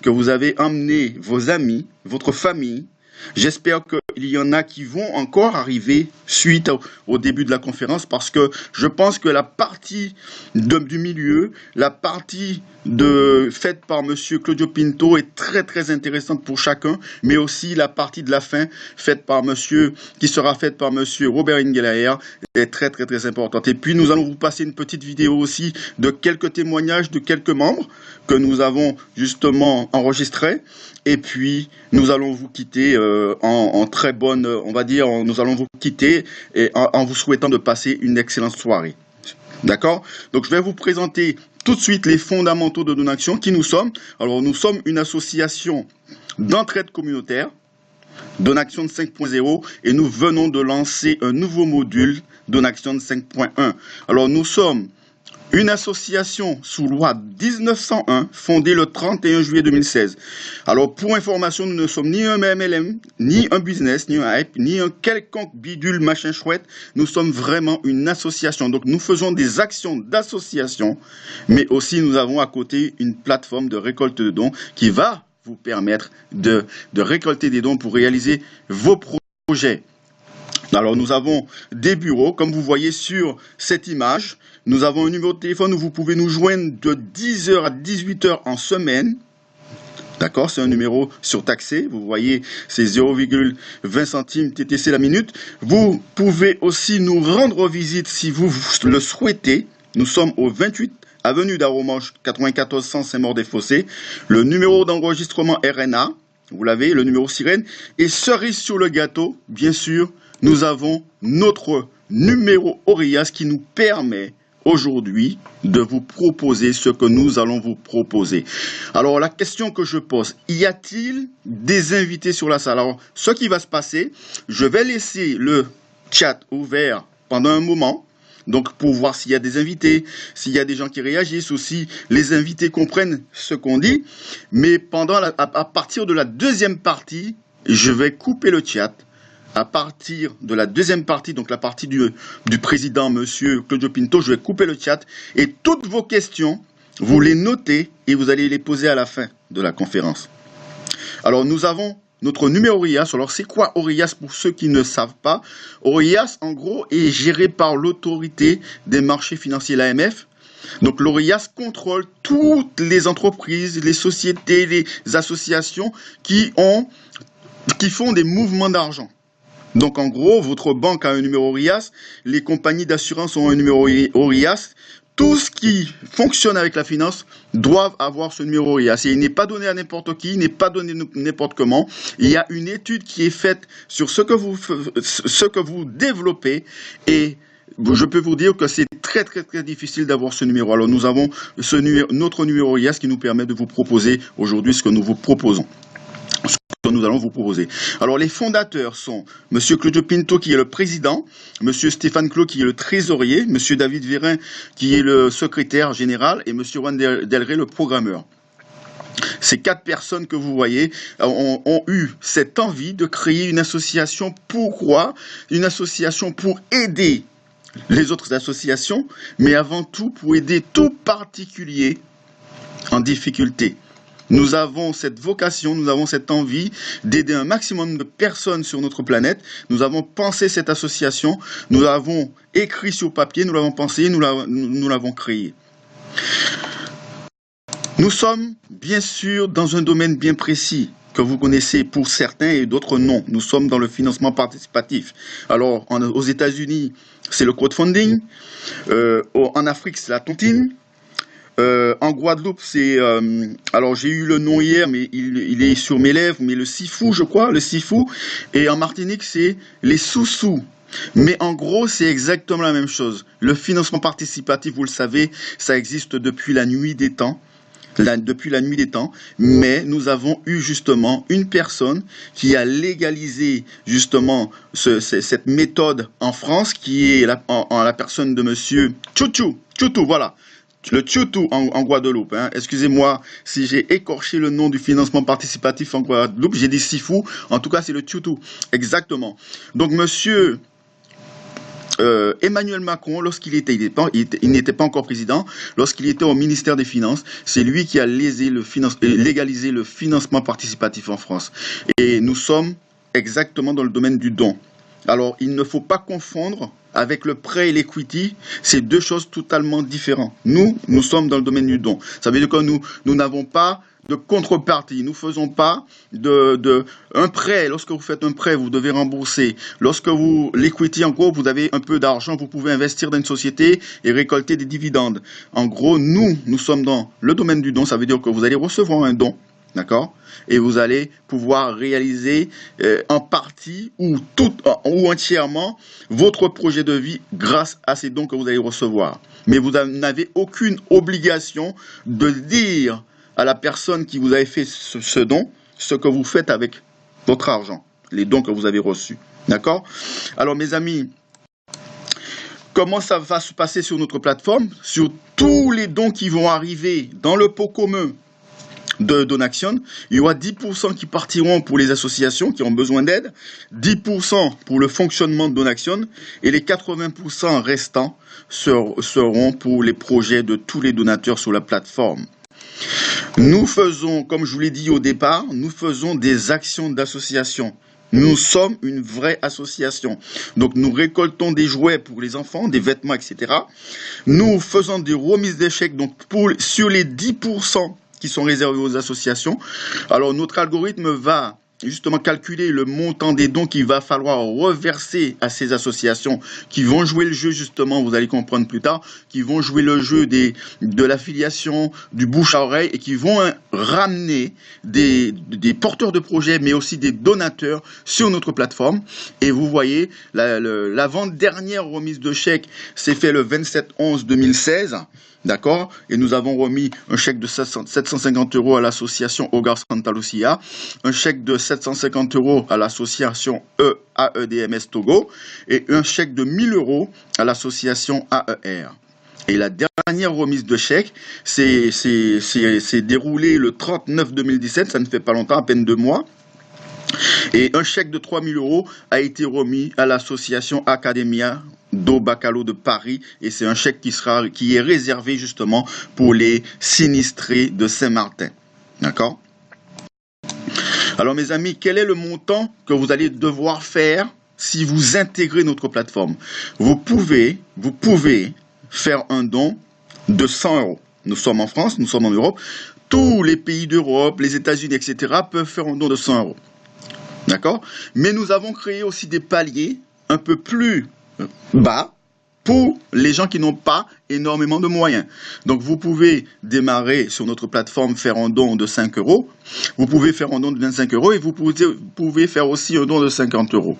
que vous avez emmené vos amis, votre famille. J'espère qu'il y en a qui vont encore arriver suite au début de la conférence parce que je pense que la partie du milieu, la partie faite par Monsieur Claudio Pinto est très très intéressante pour chacun, mais aussi la partie de la fin qui sera faite par Monsieur Robert Ingelaer est très très très importante. Et puis nous allons vous passer une petite vidéo aussi de quelques témoignages de quelques membres que nous avons justement enregistrés. Et puis nous allons vous quitter en très bonne, on va dire, nous allons vous quitter en vous souhaitant de passer une excellente soirée. D'accord? Donc je vais vous présenter tout de suite les fondamentaux de Donaction, qui nous sommes. Alors nous sommes une association d'entraide communautaire, Donaction 5.0, et nous venons de lancer un nouveau module, Donaction 5.1. Alors nous sommes une association sous loi 1901, fondée le 31 juillet 2016. Alors, pour information, nous ne sommes ni un MLM, ni un business, ni un hype, ni un quelconque bidule machin chouette. Nous sommes vraiment une association. Donc, nous faisons des actions d'association, mais aussi nous avons à côté une plateforme de récolte de dons qui va vous permettre de récolter des dons pour réaliser vos projets. Alors, nous avons des bureaux, comme vous voyez sur cette image. Nous avons un numéro de téléphone où vous pouvez nous joindre de 10h à 18h en semaine. D'accord, c'est un numéro surtaxé. Vous voyez, c'est 0,20 centimes TTC la minute. Vous pouvez aussi nous rendre visite si vous le souhaitez. Nous sommes au 28 avenue d'Aromanche, 94 100 Saint-Maur-des-Fossés. Le numéro d'enregistrement RNA, vous l'avez, le numéro sirène. Et cerise sur le gâteau, bien sûr, nous avons notre numéro ORIAS qui nous permet aujourd'hui de vous proposer ce que nous allons vous proposer. Alors la question que je pose, y a-t-il des invités sur la salle? Alors ce qui va se passer, je vais laisser le chat ouvert pendant un moment, donc pour voir s'il y a des invités, s'il y a des gens qui réagissent ou si les invités comprennent ce qu'on dit, mais à partir de la deuxième partie, je vais couper le chat. À partir de la deuxième partie, donc la partie du président, Monsieur Claudio Pinto, je vais couper le chat et toutes vos questions, vous les notez et vous allez les poser à la fin de la conférence. Alors, nous avons notre numéro ORIAS. Alors, c'est quoi ORIAS pour ceux qui ne savent pas? ORIAS, en gros, est géré par l'autorité des marchés financiers, l'AMF. Donc, l'ORIAS contrôle toutes les entreprises, les sociétés, les associations qui font des mouvements d'argent. Donc, en gros, votre banque a un numéro ORIAS, les compagnies d'assurance ont un numéro ORIAS. Tout ce qui fonctionne avec la finance doivent avoir ce numéro ORIAS. Et il n'est pas donné à n'importe qui, il n'est pas donné n'importe comment. Il y a une étude qui est faite sur ce que vous développez et je peux vous dire que c'est très très très difficile d'avoir ce numéro. Alors, nous avons notre numéro ORIAS qui nous permet de vous proposer aujourd'hui ce que nous vous proposons. Nous allons vous proposer. Alors, les fondateurs sont Monsieur Claudio Pinto, qui est le président, Monsieur Stéphane Clos, qui est le trésorier, Monsieur David Vérin, qui est le secrétaire général, et Monsieur Juan Delray, le programmeur. Ces 4 personnes que vous voyez ont eu cette envie de créer une association. Pourquoi? Une association pour aider les autres associations, mais avant tout pour aider tout particulier en difficulté. Nous avons cette vocation, nous avons cette envie d'aider un maximum de personnes sur notre planète. Nous avons pensé cette association, nous l'avons écrit sur papier, nous l'avons pensé, nous l'avons créé. Nous sommes bien sûr dans un domaine bien précis que vous connaissez pour certains et d'autres non. Nous sommes dans le financement participatif. Alors, aux États-Unis, c'est le crowdfunding. En Afrique, c'est la tontine. En Guadeloupe, c'est... alors, j'ai eu le nom hier, mais il est sur mes lèvres, mais le sifou, je crois, le sifou. Et en Martinique, c'est les sous-sous. Mais en gros, c'est exactement la même chose. Le financement participatif, vous le savez, ça existe depuis la nuit des temps. Mais nous avons eu justement une personne qui a légalisé justement cette méthode en France, qui est la personne de monsieur Tchoutou, voilà. Le Tchoutou en Guadeloupe. Hein. Excusez-moi si j'ai écorché le nom du financement participatif en Guadeloupe. J'ai dit Sifou. En tout cas, c'est le Tchoutou. Exactement. Donc, monsieur Emmanuel Macron, lorsqu'il était, il n'était pas encore président, lorsqu'il était au ministère des Finances, c'est lui qui a légalisé le financement participatif en France. Et nous sommes exactement dans le domaine du don. Alors, il ne faut pas confondre avec le prêt et l'equity, c'est deux choses totalement différentes. Nous sommes dans le domaine du don. Ça veut dire que nous n'avons pas de contrepartie. Nous ne faisons pas un prêt. Lorsque vous faites un prêt, vous devez rembourser. Lorsque l'equity, en gros, vous avez un peu d'argent, vous pouvez investir dans une société et récolter des dividendes. En gros, nous sommes dans le domaine du don. Ça veut dire que vous allez recevoir un don. D'accord? Et vous allez pouvoir réaliser en partie ou entièrement votre projet de vie grâce à ces dons que vous allez recevoir. Mais vous n'avez aucune obligation de dire à la personne qui vous a fait ce don ce que vous faites avec votre argent, les dons que vous avez reçus. D'accord? Alors mes amis, comment ça va se passer sur notre plateforme? Sur tous les dons qui vont arriver dans le pot commun de Donaction, il y aura 10% qui partiront pour les associations qui ont besoin d'aide, 10% pour le fonctionnement de Donaction et les 80% restants seront pour les projets de tous les donateurs sur la plateforme. Nous faisons, comme je vous l'ai dit au départ, nous faisons des actions d'association. Nous sommes une vraie association. Donc, nous récoltons des jouets pour les enfants, des vêtements, etc. Nous faisons des remises d'échecs donc sur les 10% qui sont réservés aux associations. Alors, notre algorithme va justement calculer le montant des dons qu'il va falloir reverser à ces associations qui vont jouer le jeu, justement, vous allez comprendre plus tard, qui vont jouer le jeu de l'affiliation, du bouche à oreille et qui vont ramener des porteurs de projets, mais aussi des donateurs sur notre plateforme. Et vous voyez, l'avant-dernière remise de chèque s'est fait le 27/11/2016. D'accord? Et nous avons remis un chèque de 750 € à l'association Hogar Santa Lucia, un chèque de 750 € à l'association AEDMS Togo et un chèque de 1000 € à l'association AER. Et la dernière remise de chèque s'est déroulée le 30/9/2017, ça ne fait pas longtemps, à peine 2 mois. Et un chèque de 3000 € a été remis à l'association Academia do Bacalo de Paris. Et c'est un chèque qui est réservé justement pour les sinistrés de Saint-Martin. D'accord? Alors mes amis, quel est le montant que vous allez devoir faire si vous intégrez notre plateforme? Vous pouvez faire un don de 100 €. Nous sommes en France, nous sommes en Europe. Tous les pays d'Europe, les États-Unis, etc. peuvent faire un don de 100 €. D'accord? Mais nous avons créé aussi des paliers un peu plus bas pour les gens qui n'ont pas énormément de moyens. Donc vous pouvez démarrer sur notre plateforme, faire un don de 5 €. Vous pouvez faire un don de 25 € et vous pouvez faire aussi un don de 50 €.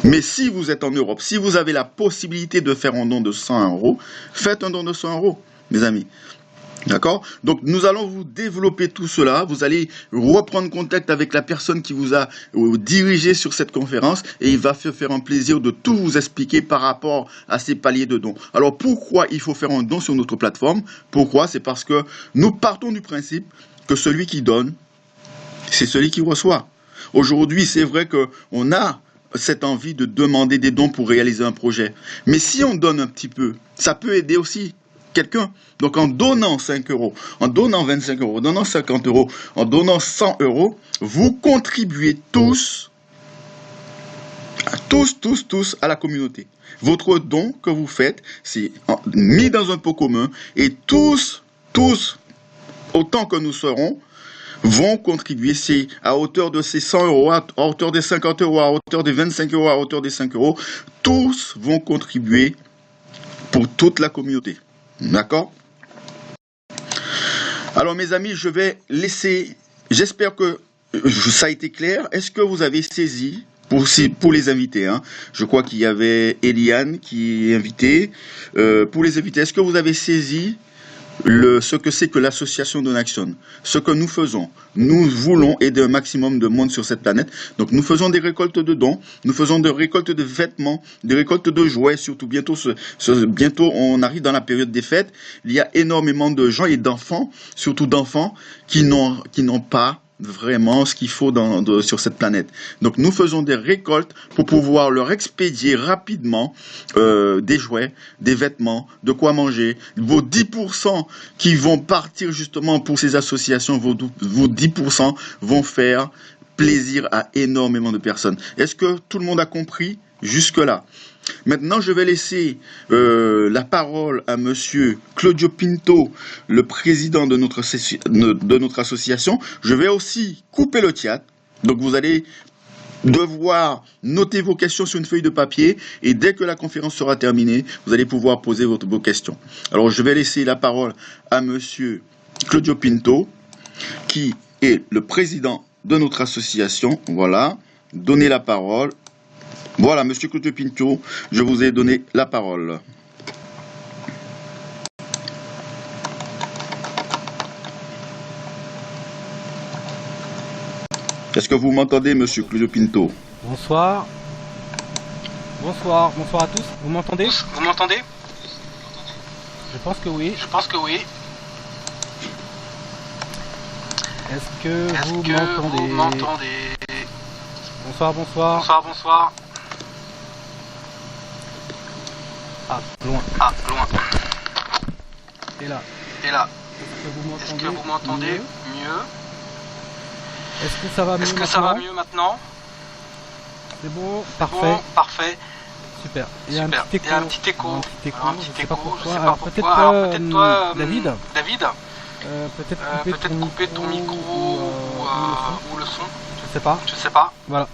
Mais si vous êtes en Europe, si vous avez la possibilité de faire un don de 100 €, faites un don de 100 €, mes amis. D'accord? Donc, nous allons vous développer tout cela. Vous allez reprendre contact avec la personne qui vous a dirigé sur cette conférence et il va se faire un plaisir de tout vous expliquer par rapport à ces paliers de dons. Alors, pourquoi il faut faire un don sur notre plateforme? Pourquoi? C'est parce que nous partons du principe que celui qui donne, c'est celui qui reçoit. Aujourd'hui, c'est vrai qu'on a cette envie de demander des dons pour réaliser un projet. Mais si on donne un petit peu, ça peut aider aussi quelqu'un. Donc en donnant 5 €, en donnant 25 €, en donnant 50 €, en donnant 100 €, vous contribuez tous à la communauté. Votre don que vous faites, c'est mis dans un pot commun et tous, autant que nous serons, vont contribuer à hauteur de ces 100 €, à hauteur des 50 €, à hauteur des 25 €, à hauteur des 5 €. Tous vont contribuer pour toute la communauté. D'accord? Alors mes amis, je vais laisser, j'espère que ça a été clair. Est-ce que vous avez saisi, pour les invités, hein, je crois qu'il y avait Eliane qui est invitée, pour les invités, est-ce que vous avez saisi ce que c'est que l'association Donaction? Ce que nous faisons, nous voulons aider un maximum de monde sur cette planète. Donc nous faisons des récoltes de dons, nous faisons des récoltes de vêtements, des récoltes de jouets, surtout bientôt on arrive dans la période des fêtes. Il y a énormément de gens et d'enfants, surtout d'enfants qui n'ont pas vraiment ce qu'il faut sur cette planète. Donc nous faisons des récoltes pour pouvoir leur expédier rapidement des jouets, des vêtements, de quoi manger. Vos 10% qui vont partir justement pour ces associations, vos 10% vont faire plaisir à énormément de personnes. Est-ce que tout le monde a compris jusque-là? Maintenant, je vais laisser la parole à Monsieur Claudio Pinto, le président de notre association. Je vais aussi couper le chat. Donc, vous allez devoir noter vos questions sur une feuille de papier et dès que la conférence sera terminée, vous allez pouvoir poser vos questions. Alors, je vais laisser la parole à Monsieur Claudio Pinto, qui est le président de notre association. Voilà, donnez la parole. Voilà, Monsieur Claudio Pinto, je vous ai donné la parole. Est-ce que vous m'entendez, Monsieur Claudio Pinto? Bonsoir. Bonsoir à tous. Vous m'entendez? Vous m'entendez? Je pense que oui. Je pense que oui. Est-ce que vous m'entendez? Bonsoir. Bonsoir. Ah, loin. Et là. Est-ce que vous m'entendez mieux? Est-ce que ça va mieux maintenant? C'est bon, parfait. Super. Il y a un petit écho. Je sais pas pourquoi. Peut-être toi, David. Peut-être couper ton micro ou le son. Je sais pas. Voilà.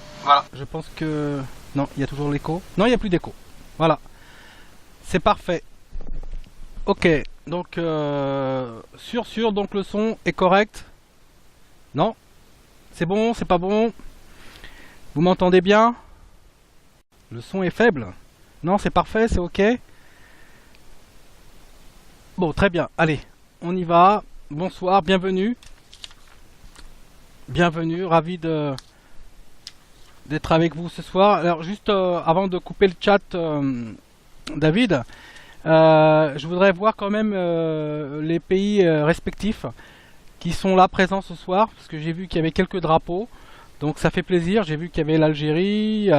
Je pense que... Non, il y a toujours l'écho. Non, il n'y a plus d'écho. Voilà. C'est parfait. Ok. Donc, donc le son est correct. Non? C'est bon? C'est pas bon? Vous m'entendez bien? Le son est faible? Non, c'est parfait, c'est ok? Bon, très bien. Allez, on y va. Bonsoir, bienvenue. Ravi d'être avec vous ce soir. Alors juste avant de couper le chat, David, je voudrais voir quand même les pays respectifs qui sont là présents ce soir, parce que j'ai vu qu'il y avait quelques drapeaux, donc ça fait plaisir. J'ai vu qu'il y avait l'Algérie,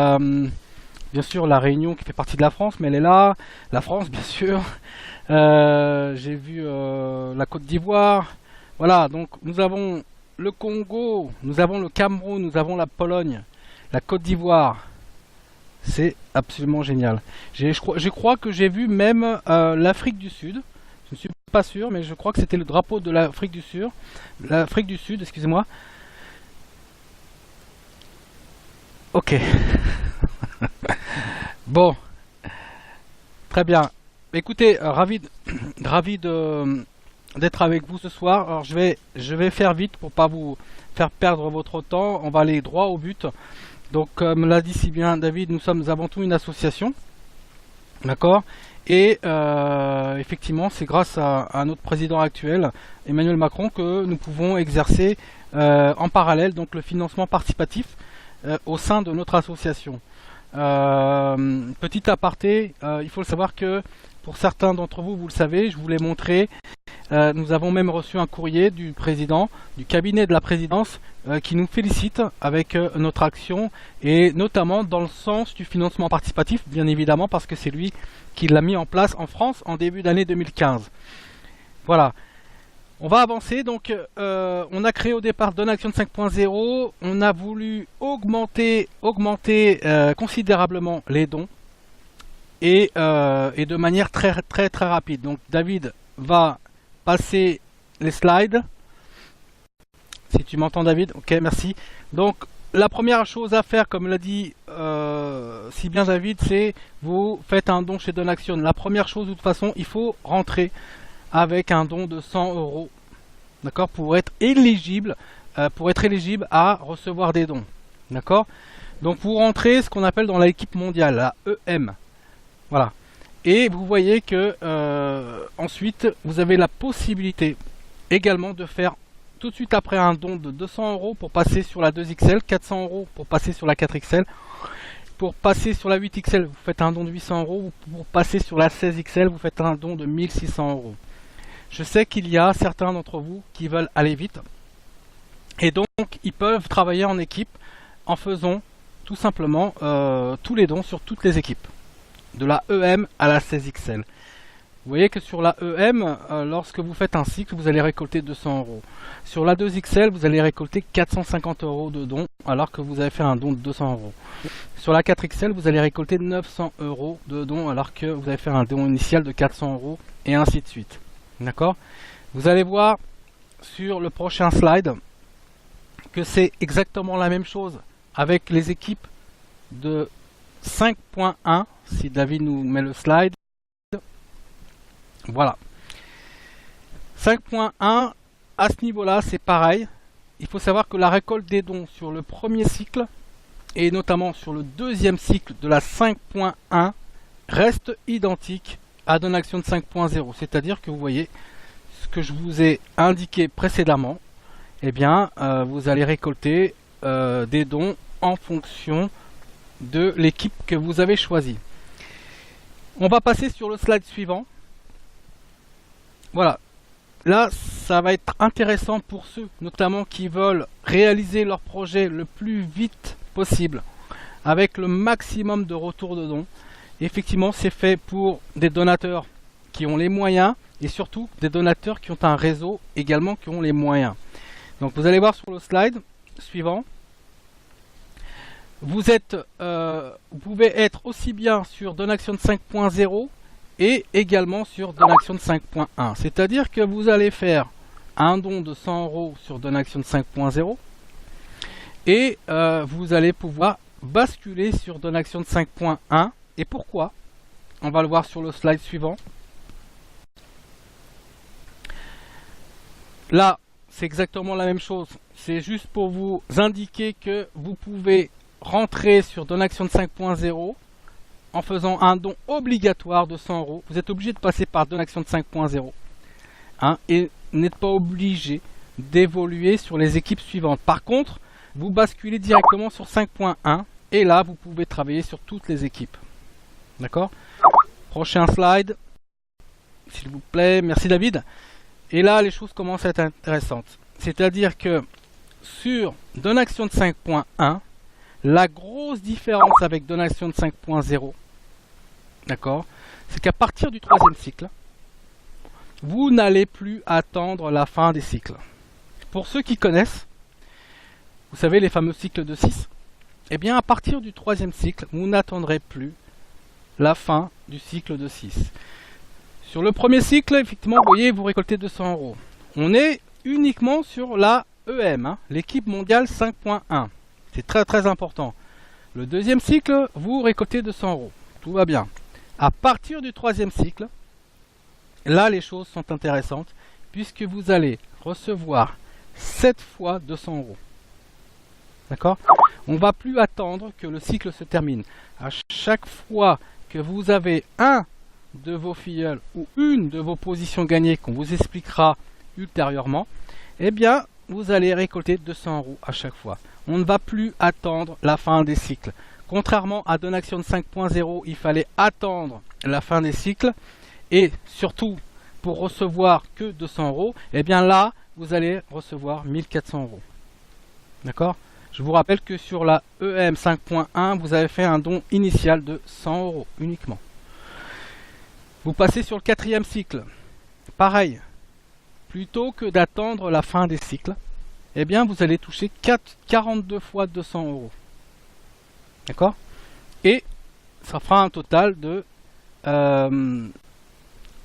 bien sûr la Réunion qui fait partie de la France, mais elle est là, la France bien sûr. J'ai vu la Côte d'Ivoire. Voilà, donc nous avons le Congo, nous avons le Cameroun, nous avons la Pologne, la Côte d'Ivoire. C'est absolument génial. Je crois que j'ai vu même l'Afrique du Sud. Je ne suis pas sûr, mais je crois que c'était le drapeau de l'Afrique du Sud. L'Afrique du Sud, excusez-moi. Ok. Bon. Très bien. Écoutez, ravi d'être avec vous ce soir. Alors je vais faire vite pour pas vous faire perdre votre temps. On va aller droit au but. Donc comme l'a dit si bien David, nous sommes avant tout une association. D'accord? Et effectivement, c'est grâce à notre président actuel, Emmanuel Macron, que nous pouvons exercer en parallèle donc le financement participatif au sein de notre association. Petit aparté, il faut le savoir que pour certains d'entre vous, vous le savez, je vous l'ai montré, nous avons même reçu un courrier du président, du cabinet de la présidence, qui nous félicite avec notre action, et notamment dans le sens du financement participatif, bien évidemment, parce que c'est lui qui l'a mis en place en France en début d'année 2015. Voilà. On va avancer, donc on a créé au départ Donaction 5.0, on a voulu augmenter considérablement les dons, et de manière très rapide. Donc David va passer les slides. Si tu m'entends David, ok, merci. Donc la première chose à faire, comme l'a dit si bien David, c'est vous faites un don chez Donaction. La première chose, de toute façon, il faut rentrer avec un don de 100 €, d'accord, pour être éligible à recevoir des dons, d'accord. Donc vous rentrez ce qu'on appelle dans l'équipe mondiale, la EM, voilà. Et vous voyez que ensuite vous avez la possibilité également de faire tout de suite après un don de 200 € pour passer sur la 2XL, 400 € pour passer sur la 4XL. Pour passer sur la 8XL, vous faites un don de 800 €. Pour passer sur la 16XL, vous faites un don de 1600 €. Je sais qu'il y a certains d'entre vous qui veulent aller vite. Et donc, ils peuvent travailler en équipe en faisant tout simplement tous les dons sur toutes les équipes, de la EM à la 16XL. Vous voyez que sur la EM, lorsque vous faites un cycle, vous allez récolter 200 euros. Sur la 2XL, vous allez récolter 450 euros de dons, alors que vous avez fait un don de 200 euros. Sur la 4XL, vous allez récolter 900 euros de dons, alors que vous avez fait un don initial de 400 euros, et ainsi de suite. D'accord? Vous allez voir sur le prochain slide que c'est exactement la même chose avec les équipes de 5.1, si David nous met le slide. Voilà. 5.1, à ce niveau-là, c'est pareil. Il faut savoir que la récolte des dons sur le premier cycle, et notamment sur le deuxième cycle de la 5.1, reste identique à Donaction de 5.0. C'est-à-dire que vous voyez ce que je vous ai indiqué précédemment, eh bien, vous allez récolter des dons en fonction de l'équipe que vous avez choisie. On va passer sur le slide suivant. Voilà. Là, ça va être intéressant pour ceux, notamment, qui veulent réaliser leur projet le plus vite possible, avec le maximum de retour de dons. Effectivement, c'est fait pour des donateurs qui ont les moyens, et surtout des donateurs qui ont un réseau également qui ont les moyens. Donc vous allez voir sur le slide suivant. Vous pouvez être aussi bien sur Donaction de 5.0 et également sur Donaction de 5.1. C'est-à-dire que vous allez faire un don de 100 euros sur Donaction de 5.0 et vous allez pouvoir basculer sur Donaction de 5.1. Et pourquoi? On va le voir sur le slide suivant. Là, c'est exactement la même chose. C'est juste pour vous indiquer que vous pouvez rentrer sur Donaction de 5.0 en faisant un don obligatoire de 100 euros. Vous êtes obligé de passer par Donaction de 5.0 et n'êtes pas obligé d'évoluer sur les équipes suivantes. Par contre, vous basculez directement sur 5.1 et là, vous pouvez travailler sur toutes les équipes. D'accord? Prochain slide, s'il vous plaît. Merci David. Et là, les choses commencent à être intéressantes. C'est-à-dire que sur Donaction de 5.1, la grosse différence avec Donaction de 5.0, d'accord, c'est qu'à partir du troisième cycle, vous n'allez plus attendre la fin des cycles. Pour ceux qui connaissent, vous savez les fameux cycles de 6, eh bien à partir du troisième cycle, vous n'attendrez plus la fin du cycle de 6. Sur le premier cycle, effectivement, vous voyez, vous récoltez 200 euros. On est uniquement sur la EM, l'équipe mondiale 5.1. C'est très très important. Le deuxième cycle, vous récoltez 200 euros. Tout va bien. À partir du troisième cycle, là les choses sont intéressantes, puisque vous allez recevoir 7 fois 200 euros. D'accord? On ne va plus attendre que le cycle se termine. À chaque fois que vous avez un de vos filleuls ou une de vos positions gagnées qu'on vous expliquera ultérieurement, eh bien vous allez récolter 200 euros à chaque fois. On ne va plus attendre la fin des cycles. Contrairement à Donaction de 5.0, il fallait attendre la fin des cycles et surtout pour recevoir que 200 euros, eh bien là vous allez recevoir 1400 euros. D'accord? Je vous rappelle que sur la EM 5.1, vous avez fait un don initial de 100 euros uniquement. Vous passez sur le quatrième cycle. Pareil, plutôt que d'attendre la fin des cycles, eh bien vous allez toucher 42 fois 200 euros. D'accord? Et ça fera un total de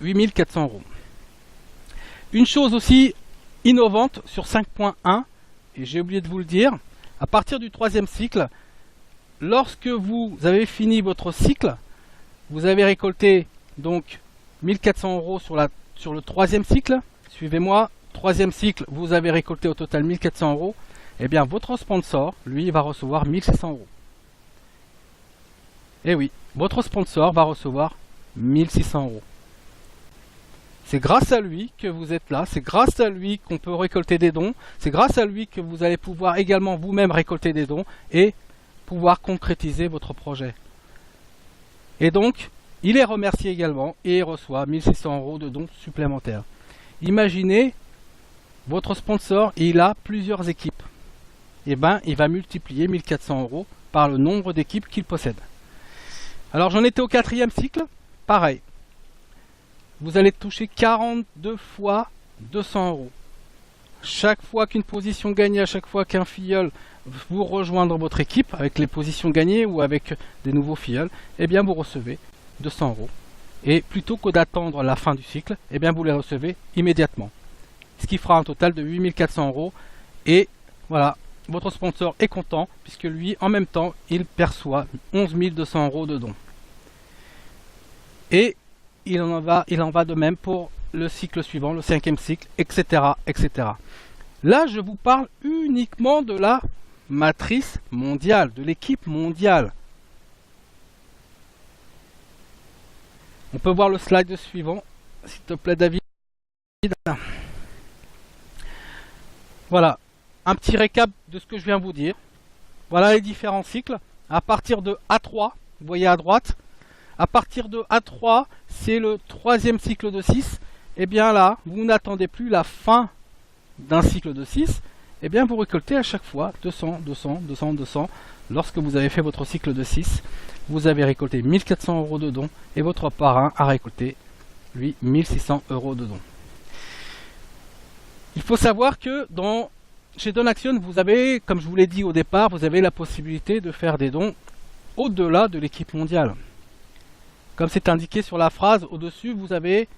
8400 euros. Une chose aussi innovante sur 5.1, et j'ai oublié de vous le dire, à partir du troisième cycle, lorsque vous avez fini votre cycle, vous avez récolté donc 1400 euros sur le troisième cycle. Suivez-moi, troisième cycle, vous avez récolté au total 1400 euros. Eh bien, votre sponsor, lui, va recevoir 1600 euros. Eh oui, votre sponsor va recevoir 1600 euros. C'est grâce à lui que vous êtes là, c'est grâce à lui qu'on peut récolter des dons, c'est grâce à lui que vous allez pouvoir également vous-même récolter des dons et pouvoir concrétiser votre projet. Et donc, il est remercié également et il reçoit 1600 euros de dons supplémentaires. Imaginez votre sponsor, il a plusieurs équipes. Et ben, il va multiplier 1400 € par le nombre d'équipes qu'il possède. Alors, j'en étais au 4e cycle. Pareil. Vous allez toucher 42 fois 200 €. Chaque fois qu'une position gagnée, à chaque fois qu'un filleul vous rejoint dans votre équipe, avec les positions gagnées ou avec des nouveaux filleuls, eh bien vous recevez 200 €. Et plutôt que d'attendre la fin du cycle, eh bien vous les recevez immédiatement. Ce qui fera un total de 8400 €. Et voilà, votre sponsor est content, puisque lui, en même temps, il perçoit 11 200 € de dons. Et il en va de même pour le cycle suivant, le 5e cycle, etc., etc. Là, je vous parle uniquement de la matrice mondiale, de l'équipe mondiale. On peut voir le slide suivant, s'il te plaît, David. Voilà, un petit récap de ce que je viens de vous dire. Voilà les différents cycles. À partir de A3, vous voyez à droite, à partir de A3, c'est le 3e cycle de 6. Et bien là, vous n'attendez plus la fin d'un cycle de 6. Et bien vous récoltez à chaque fois 200, 200, 200, 200. Lorsque vous avez fait votre cycle de 6, vous avez récolté 1400 € de dons. Et votre parrain a récolté, lui, 1600 € de dons. Il faut savoir que chez Donaction, vous avez, comme je vous l'ai dit au départ, vous avez la possibilité de faire des dons au-delà de l'équipe mondiale. Comme c'est indiqué sur la phrase au-dessus, vous avez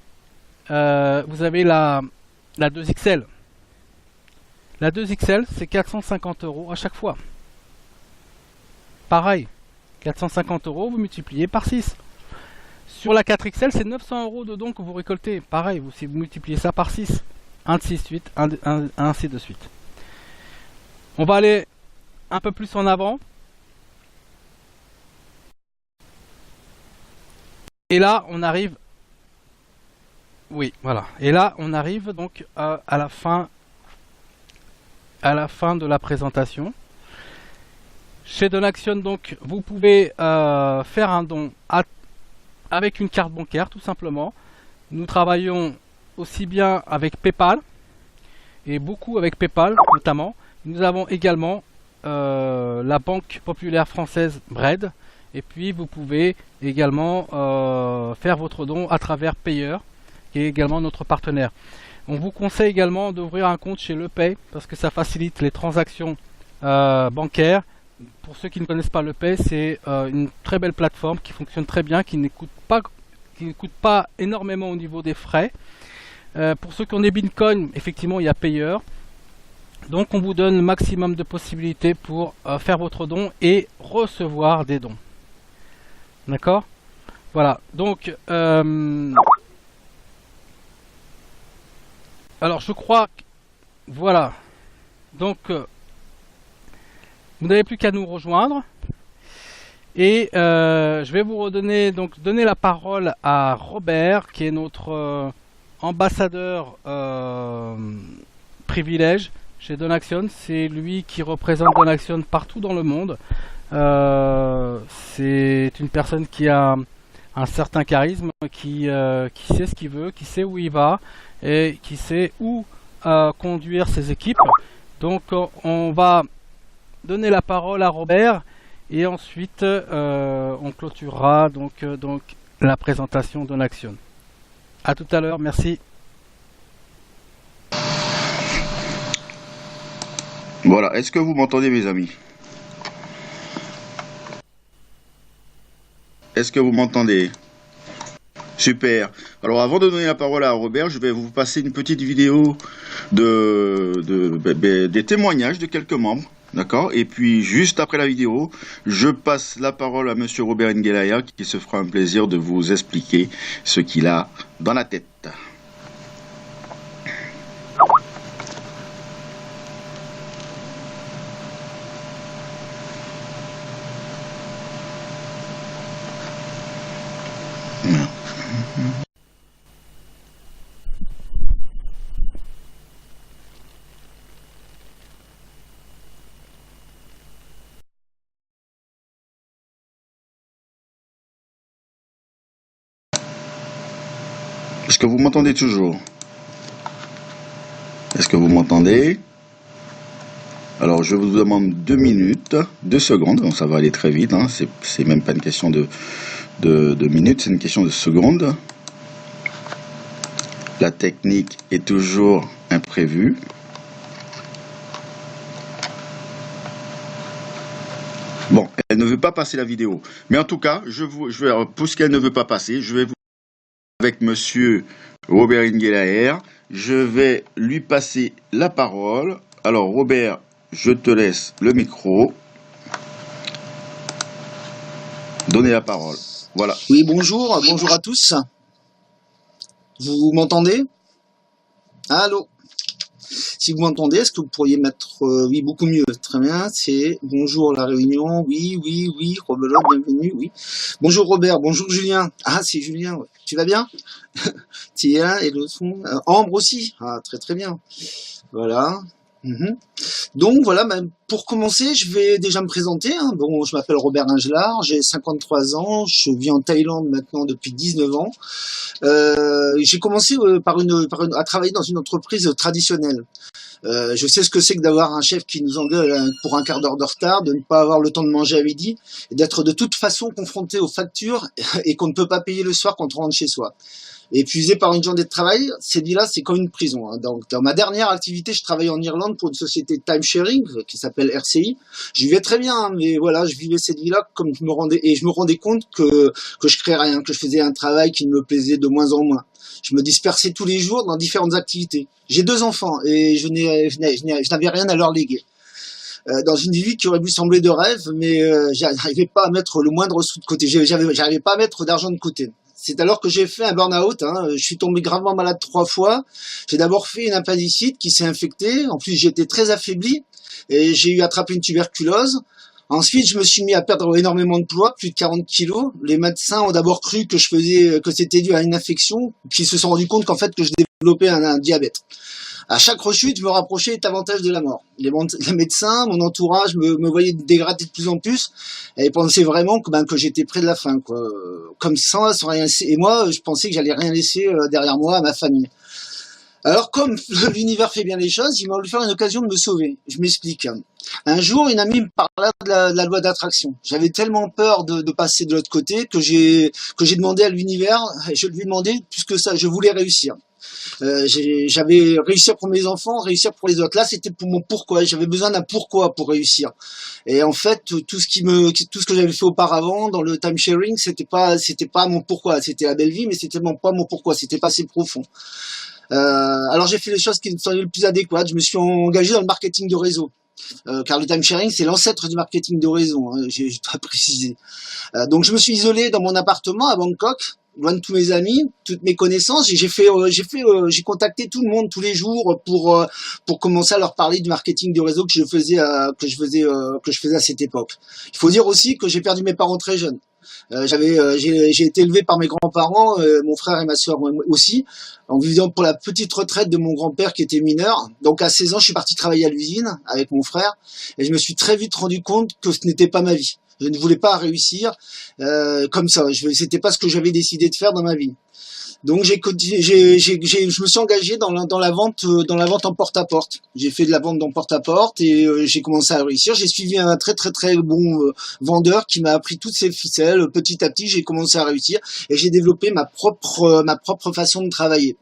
la 2XL. La 2XL, c'est 450 € à chaque fois. Pareil, 450 € vous multipliez par 6. Sur la 4XL, c'est 900 € de dons que vous récoltez. Pareil, si vous multipliez ça par 6. Ainsi de suite. On va aller un peu plus en avant. Et là, on arrive... Oui, voilà. Et là, on arrive donc à la fin de la présentation. Chez Donaction, donc, vous pouvez faire un don avec une carte bancaire, tout simplement. Nous travaillons aussi bien avec PayPal, et beaucoup avec PayPal notamment. Nous avons également la Banque Populaire Française BRED, et puis vous pouvez également faire votre don à travers Payer, qui est également notre partenaire. On vous conseille également d'ouvrir un compte chez LePay, parce que ça facilite les transactions bancaires. Pour ceux qui ne connaissent pas LePay, c'est une très belle plateforme qui fonctionne très bien, qui ne coûte pas énormément au niveau des frais. Pour ceux qui ont des bitcoins, effectivement, il y a Payer. Donc, on vous donne le maximum de possibilités pour faire votre don et recevoir des dons. D'accord? Voilà. Donc, alors, je crois que... Voilà. Donc, vous n'avez plus qu'à nous rejoindre. Et je vais vous donner la parole à Robert, qui est notre... ambassadeur privilège chez Donaction. C'est lui qui représente Donaction partout dans le monde. C'est une personne qui a un certain charisme, qui sait ce qu'il veut, qui sait où il va et qui sait où conduire ses équipes. Donc on va donner la parole à Robert et ensuite on clôturera donc la présentation Donaction. À tout à l'heure, merci. Voilà, est-ce que vous m'entendez, mes amis? Est-ce que vous m'entendez? Super. Alors, avant de donner la parole à Robert, je vais vous passer une petite vidéo des témoignages de quelques membres. D'accord? Et puis, juste après la vidéo, je passe la parole à Monsieur Robert Ngelaya, qui se fera un plaisir de vous expliquer ce qu'il a dans la tête. Est-ce que vous m'entendez toujours? Est-ce que vous m'entendez? Alors, je vous demande 2 minutes, 2 secondes, donc ça va aller très vite, hein. C'est même pas une question de minutes, c'est une question de secondes. La technique est toujours imprévue. Bon, elle ne veut pas passer la vidéo. Mais en tout cas, puisqu'elle ne veut pas passer, je vais vous avec monsieur Robert Ingelaer. Je vais lui passer la parole. Alors, Robert, je te laisse le micro. Donnez la parole. Voilà. Oui, bonjour à tous. Vous m'entendez? Allô? Si vous m'entendez, est-ce que vous pourriez mettre... oui, beaucoup mieux. Très bien, c'est... Bonjour la réunion. Oui, Robert, bienvenue, oui. Bonjour Robert, bonjour Julien. Ah, c'est Julien, ouais. Tu vas bien? Tiens, et le son... Ambre aussi. Ah, très très bien. Voilà. Donc voilà, pour commencer, je vais déjà me présenter, hein. Bon, je m'appelle Robert Ingelard, j'ai 53 ans, je vis en Thaïlande maintenant depuis 19 ans. J'ai commencé à travailler dans une entreprise traditionnelle. Je sais ce que c'est que d'avoir un chef qui nous engueule pour un quart d'heure de retard, de ne pas avoir le temps de manger à midi, et d'être de toute façon confronté aux factures et qu'on ne peut pas payer le soir quand on rentre chez soi. Épuisé par une journée de travail, cette vie-là, c'est comme une prison, hein. Donc, dans ma dernière activité, je travaillais en Irlande pour une société de time-sharing qui s'appelle RCI. Je vivais très bien, hein, mais voilà, je vivais cette vie-là comme je me rendais compte que je créais rien, que je faisais un travail qui me plaisait de moins en moins. Je me dispersais tous les jours dans différentes activités. J'ai 2 enfants et je n'avais rien à leur léguer. Dans une vie qui aurait pu sembler de rêve, mais j'arrivais pas à mettre le moindre sou de côté. J'arrivais pas à mettre d'argent de côté. C'est alors que j'ai fait un burn-out, hein. Je suis tombé gravement malade 3 fois. J'ai d'abord fait une appendicite qui s'est infectée. En plus, j'étais très affaibli et j'ai eu attrapé une tuberculose. Ensuite, je me suis mis à perdre énormément de poids, plus de 40 kilos. Les médecins ont d'abord cru que c'était dû à une infection, puis ils se sont rendus compte qu'en fait, que je développais un diabète. À chaque rechute, je me rapprochais davantage de la mort. Les médecins, mon entourage me voyaient dégrader de plus en plus et pensaient vraiment que j'étais près de la fin, quoi. Comme ça, sans rien laisser. Et moi, je pensais que j'allais rien laisser derrière moi à ma famille. Alors, comme l'univers fait bien les choses, il m'a voulu faire une occasion de me sauver. Je m'explique. Un jour, une amie me parla de la loi d'attraction. J'avais tellement peur de passer de l'autre côté que j'ai demandé à l'univers, je lui ai demandé, puisque ça, je voulais réussir. J'avais réussir pour mes enfants, réussir pour les autres. Là, c'était pour mon pourquoi. J'avais besoin d'un pourquoi pour réussir. Et en fait, tout ce que j'avais fait auparavant dans le time sharing, c'était pas mon pourquoi. C'était la belle vie, mais c'était pas mon pourquoi. C'était pas assez profond. Alors j'ai fait les choses qui me semblaient le plus adéquates. Je me suis engagé dans le marketing de réseau. Car le time sharing, c'est l'ancêtre du marketing de réseau, hein, je dois préciser. Donc je me suis isolé dans mon appartement à Bangkok, loin de tous mes amis, toutes mes connaissances. J'ai contacté tout le monde tous les jours pour commencer à leur parler du marketing de réseau que je faisais à cette époque. Il faut dire aussi que j'ai perdu mes parents très jeunes. J'ai été élevé par mes grands-parents, mon frère et ma sœur aussi, en vivant pour la petite retraite de mon grand-père qui était mineur. Donc à 16 ans, je suis parti travailler à l'usine avec mon frère et je me suis très vite rendu compte que ce n'était pas ma vie. Je ne voulais pas réussir comme ça. C'était pas ce que j'avais décidé de faire dans ma vie. Donc je me suis engagé dans la vente en porte-à-porte. J'ai fait de la vente en porte-à-porte et j'ai commencé à réussir. J'ai suivi un très très très bon vendeur qui m'a appris toutes ces ficelles. Petit à petit, j'ai commencé à réussir et j'ai développé ma propre façon de travailler.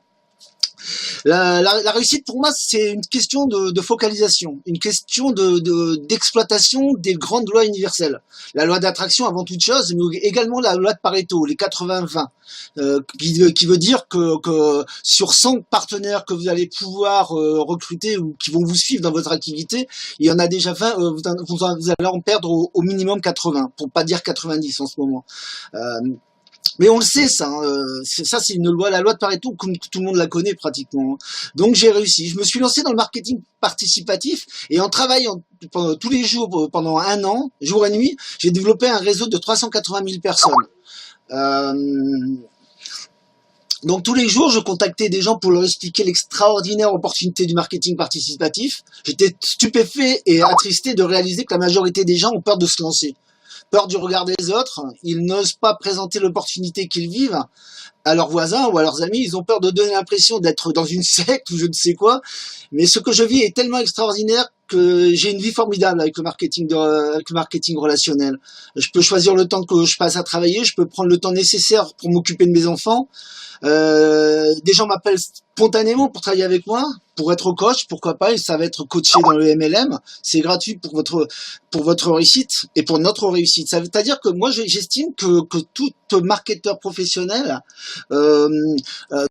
La réussite pour moi, c'est une question de focalisation, une question d'exploitation des grandes lois universelles. La loi d'attraction avant toute chose, mais également la loi de Pareto, les 80-20, qui veut dire que sur 100 partenaires que vous allez pouvoir recruter ou qui vont vous suivre dans votre activité, il y en a déjà 20, vous allez en perdre au minimum 80, pour pas dire 90 en ce moment. Mais on le sait, ça, hein, ça c'est une loi, la loi de Pareto, comme tout le monde la connaît pratiquement. Donc j'ai réussi. Je me suis lancé dans le marketing participatif et en travaillant tous les jours pendant 1 an, jour et nuit, j'ai développé un réseau de 380 000 personnes. Donc tous les jours, je contactais des gens pour leur expliquer l'extraordinaire opportunité du marketing participatif. J'étais stupéfait et attristé de réaliser que la majorité des gens ont peur de se lancer. peur du regard des autres, ils n'osent pas présenter l'opportunité qu'ils vivent à leurs voisins ou à leurs amis, ils ont peur de donner l'impression d'être dans une secte ou je ne sais quoi, mais ce que je vis est tellement extraordinaire que j'ai une vie formidable avec avec le marketing relationnel. Je peux choisir le temps que je passe à travailler, je peux prendre le temps nécessaire pour m'occuper de mes enfants. Des gens m'appellent spontanément pour travailler avec moi, pour être coach, pourquoi pas, ça va être coaché dans le MLM, c'est gratuit pour votre réussite et pour notre réussite. Ça veut dire que moi j'estime que tout marketeur professionnel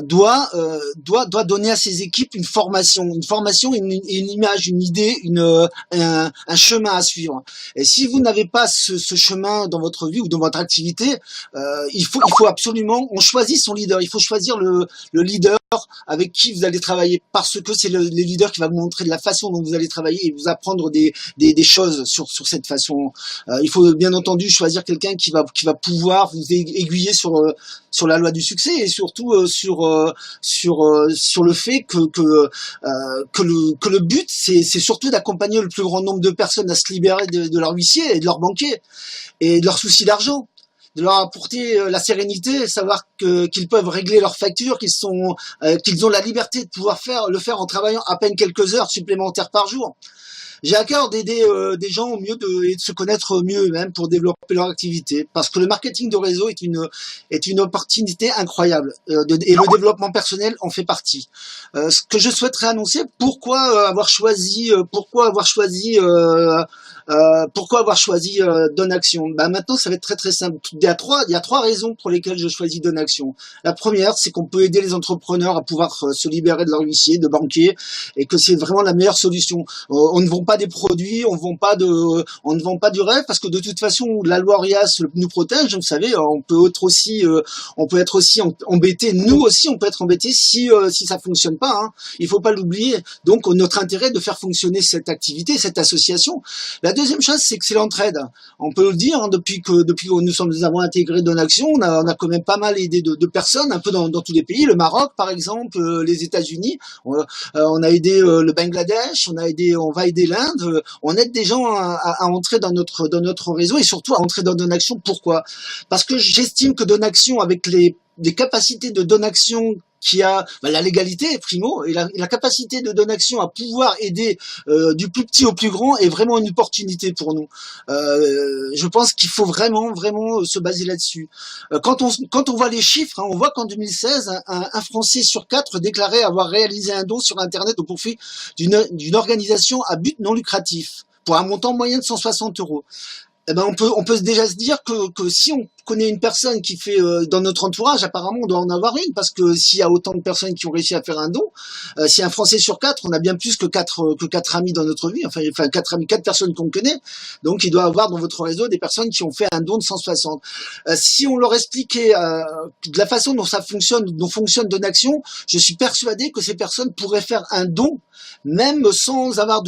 doit donner à ses équipes une formation, une image, une idée, un chemin à suivre. Et si vous n'avez pas ce chemin dans votre vie ou dans votre activité, il faut absolument, on choisit son leader, il faut choisir le leader avec qui vous allez travailler, parce que c'est le leader qui va vous montrer de la façon dont vous allez travailler et vous apprendre des choses sur cette façon. Il faut bien entendu choisir quelqu'un qui va pouvoir vous aiguiller sur la loi du succès et surtout sur le fait que le but c'est surtout d'accompagner le plus grand nombre de personnes à se libérer de leur huissier et de leur banquier et de leurs soucis d'argent, de leur apporter la sérénité, savoir qu'ils peuvent régler leurs factures, qu'ils ont la liberté de pouvoir le faire en travaillant à peine quelques heures supplémentaires par jour. J'ai à cœur d'aider des gens au mieux et de se connaître mieux eux-mêmes pour développer leur activité, parce que le marketing de réseau est une opportunité incroyable et le développement personnel en fait partie. Ce que je souhaiterais annoncer, pourquoi avoir choisi Donaction. Maintenant, ça va être très très simple. Il y a trois raisons pour lesquelles je choisis Donaction. La première, c'est qu'on peut aider les entrepreneurs à pouvoir se libérer de leur huissier, de banquier, et que c'est vraiment la meilleure solution. On ne vend pas des produits, on ne vend pas du rêve, parce que de toute façon, la loi Orias nous protège. Vous savez, on peut être aussi embêté. Nous aussi, on peut être embêté si ça fonctionne pas. Hein. Il faut pas l'oublier. Donc, notre intérêt est de faire fonctionner cette activité, cette association. La deuxième chose, c'est que c'est l'entraide. On peut le dire, hein, depuis que nous avons intégré Donaction, on a quand même pas mal aidé de personnes, un peu dans tous les pays. Le Maroc, par exemple, les États-Unis. On a aidé le Bangladesh, on va aider l'Inde. On aide des gens à entrer dans notre réseau et surtout à entrer dans Donaction. Pourquoi? Parce que j'estime que Donaction, avec les capacités de Donaction qui a la légalité primo et la capacité de Donaction à pouvoir aider du plus petit au plus grand est vraiment une opportunité pour nous. Je pense qu'il faut vraiment se baser là-dessus. Quand on voit les chiffres, hein, on voit qu'en 2016, un Français sur 4 déclarait avoir réalisé un don sur Internet au profit d'une organisation à but non lucratif pour un montant moyen de 160 €. Eh ben on peut déjà se dire que si on connaît une personne qui fait dans notre entourage, apparemment on doit en avoir une, parce que s'il y a autant de personnes qui ont réussi à faire un don, si un Français sur 4, on a bien plus que quatre amis dans notre vie, enfin 4 amis, 4 personnes qu'on connaît, donc il doit avoir dans votre réseau des personnes qui ont fait un don de 160. Si on leur expliquait de la façon dont fonctionne Donaction, je suis persuadé que ces personnes pourraient faire un don même sans avoir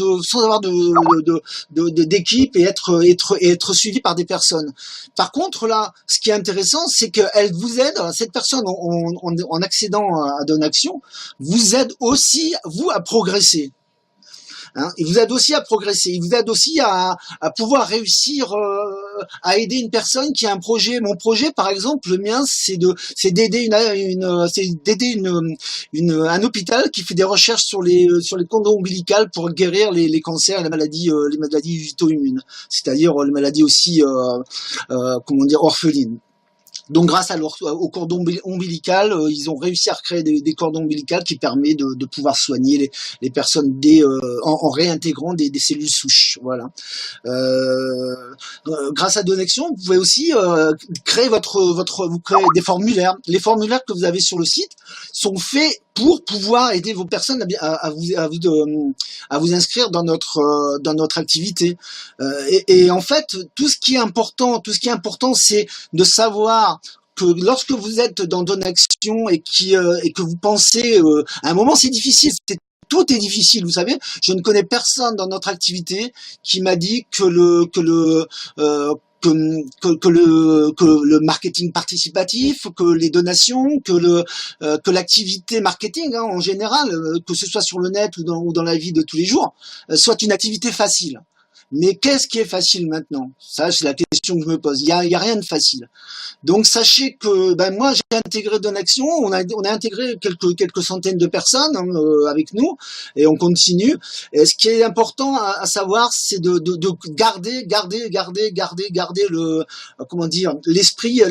d'équipe et être suivi par des personnes. Par contre, là, ce qui est intéressant, c'est qu'elle vous aide, cette personne, en accédant à Donaction, vous aide aussi, vous, à progresser. Hein, il vous aide aussi à progresser, il vous aide aussi à pouvoir réussir à aider une personne qui a un projet. Mon projet, par exemple, le mien, c'est d'aider un hôpital qui fait des recherches sur les cordons ombilicales pour guérir les cancers et les maladies auto-immunes, c'est-à-dire les maladies aussi orphelines. Donc grâce au cordon ombilical, ils ont réussi à recréer des cordons ombilicales qui permettent de pouvoir soigner les personnes en réintégrant des cellules souches. Voilà. Grâce à Donaction, vous pouvez aussi créer vous créez des formulaires. Les formulaires que vous avez sur le site sont faits pour pouvoir aider vos personnes à vous inscrire dans notre activité. Et en fait, tout ce qui est important, c'est de savoir que lorsque vous êtes dans Donaction et que vous pensez, à un moment c'est difficile, tout est difficile, vous savez. Je ne connais personne dans notre activité qui m'a dit que le marketing participatif, que les donations, que l'activité marketing, hein, en général, que ce soit sur le net ou dans la vie de tous les jours, soit une activité facile. Mais qu'est-ce qui est facile maintenant? Ça, c'est la question que je me pose. Il y a rien de facile. Donc sachez que moi j'ai intégré Donaction, on a intégré quelques centaines de personnes avec nous et on continue. Et ce qui est important à savoir, c'est de garder le comment dire l'esprit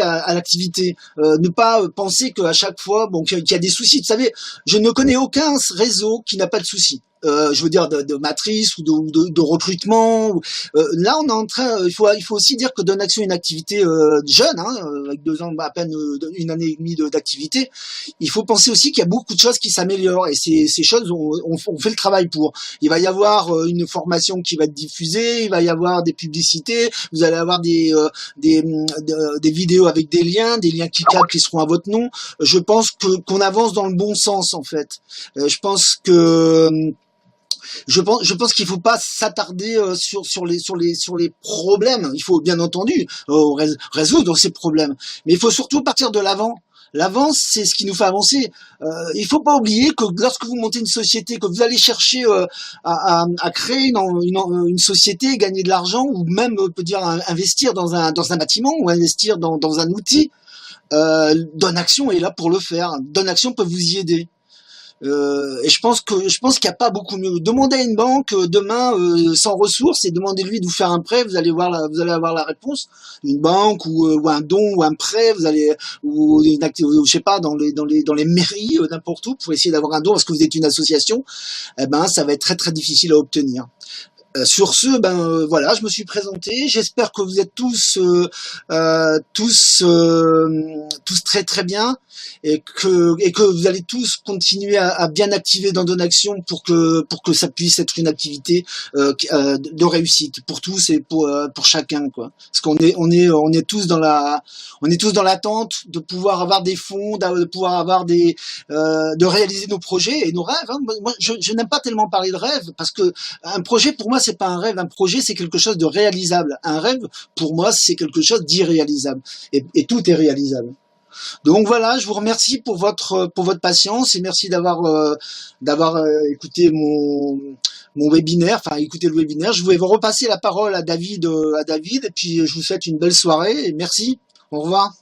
à l'activité. Ne pas penser qu'à chaque fois qu'il y a des soucis. Vous savez, je ne connais aucun réseau qui n'a pas de soucis. Je veux dire de matrice ou de recrutement. Là, on est en train. Il faut aussi dire que Donaction est une activité jeune, avec 2 ans, à peine 1 année et demie d'activité. Il faut penser aussi qu'il y a beaucoup de choses qui s'améliorent et ces choses, on fait le travail pour. Il va y avoir une formation qui va être diffusée, il va y avoir des publicités, vous allez avoir des vidéos avec des liens cliquables qui seront à votre nom. Je pense qu'on avance dans le bon sens en fait. Je pense qu'il faut pas s'attarder sur les problèmes. Il faut bien entendu résoudre ces problèmes, mais il faut surtout partir de l'avant. L'avance, c'est ce qui nous fait avancer. Il faut pas oublier que lorsque vous montez une société, que vous allez chercher à créer une société, gagner de l'argent, ou même peut dire investir dans un bâtiment ou investir dans un outil, Donaction est là pour le faire. Donaction peut vous y aider. Et je pense qu'il n'y a pas beaucoup mieux. Demandez à une banque demain sans ressources et demandez-lui de vous faire un prêt, vous allez avoir la réponse. Une banque ou un don ou un prêt, ou je sais pas dans les mairies n'importe où pour essayer d'avoir un don parce que vous êtes une association. Ça va être très très difficile à obtenir. Sur ce, voilà, je me suis présenté. J'espère que vous êtes tous très très bien et que vous allez tous continuer à bien activer dans Donaction pour que ça puisse être une activité de réussite pour tous et pour chacun quoi. Parce qu'on est tous dans l'attente de pouvoir avoir des fonds, de pouvoir avoir de réaliser nos projets et nos rêves. Moi, je n'aime pas tellement parler de rêve parce que un projet pour moi c'est pas un rêve, un projet c'est quelque chose de réalisable. Un rêve pour moi c'est quelque chose d'irréalisable et tout est réalisable. Donc voilà, je vous remercie pour votre patience et merci d'avoir écouté mon webinaire, enfin écouté le webinaire. Je vais vous repasser la parole à David et puis je vous souhaite une belle soirée et merci. Au revoir.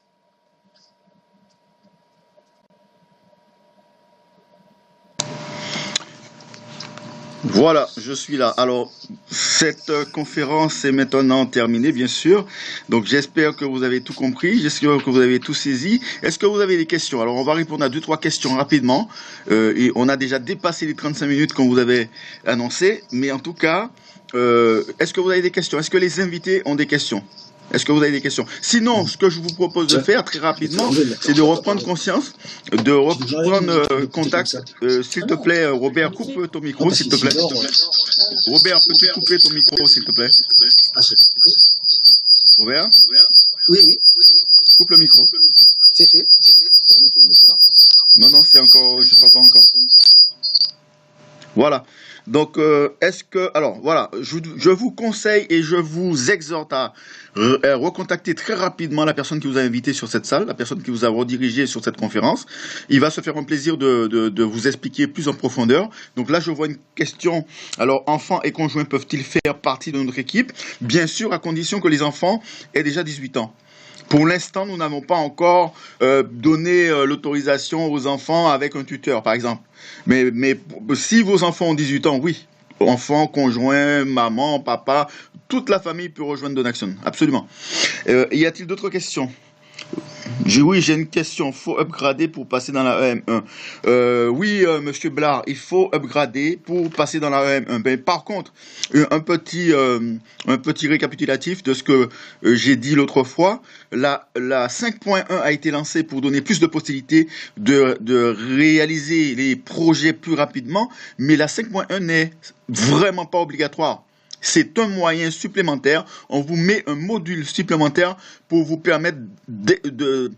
Voilà, je suis là. Alors, cette conférence est maintenant terminée, bien sûr. Donc, j'espère que vous avez tout compris. J'espère que vous avez tout saisi. Est-ce que vous avez des questions? Alors, on va répondre à 2-3 questions rapidement. Et on a déjà dépassé les 35 minutes qu'on vous avait annoncé. Mais en tout cas, est-ce que vous avez des questions? Est-ce que les invités ont des questions? Est-ce que vous avez des questions? Sinon, ce que je vous propose de faire très rapidement, c'est de reprendre conscience, de reprendre contact. S'il te plaît, Robert, coupe ton micro, s'il te plaît. Robert, peux-tu couper ton micro, s'il te plaît? Robert? Oui. Coupe le micro. C'est fait. Non, c'est encore, je t'entends encore. Voilà. Donc, alors, voilà, je vous conseille et je vous exhorte à recontacter très rapidement la personne qui vous a invité sur cette salle, la personne qui vous a redirigé sur cette conférence. Il va se faire un plaisir de vous expliquer plus en profondeur. Donc là, je vois une question. Alors, enfants et conjoints peuvent-ils faire partie de notre équipe? Bien sûr, à condition que les enfants aient déjà 18 ans. Pour l'instant, nous n'avons pas encore donné l'autorisation aux enfants avec un tuteur, par exemple. Mais si vos enfants ont 18 ans, oui. Enfants, conjoints, maman, papa, toute la famille peut rejoindre Donaction. Absolument. Y a-t-il d'autres questions? Oui, j'ai une question. Faut upgrader pour passer dans la EM1. Oui, Monsieur Blard, il faut upgrader pour passer dans la EM1. Ben, par contre, un petit récapitulatif de ce que j'ai dit l'autre fois. La 5.1 a été lancée pour donner plus de possibilités de réaliser les projets plus rapidement, mais la 5.1 n'est vraiment pas obligatoire. C'est un moyen supplémentaire. On vous met un module supplémentaire pour vous permettre de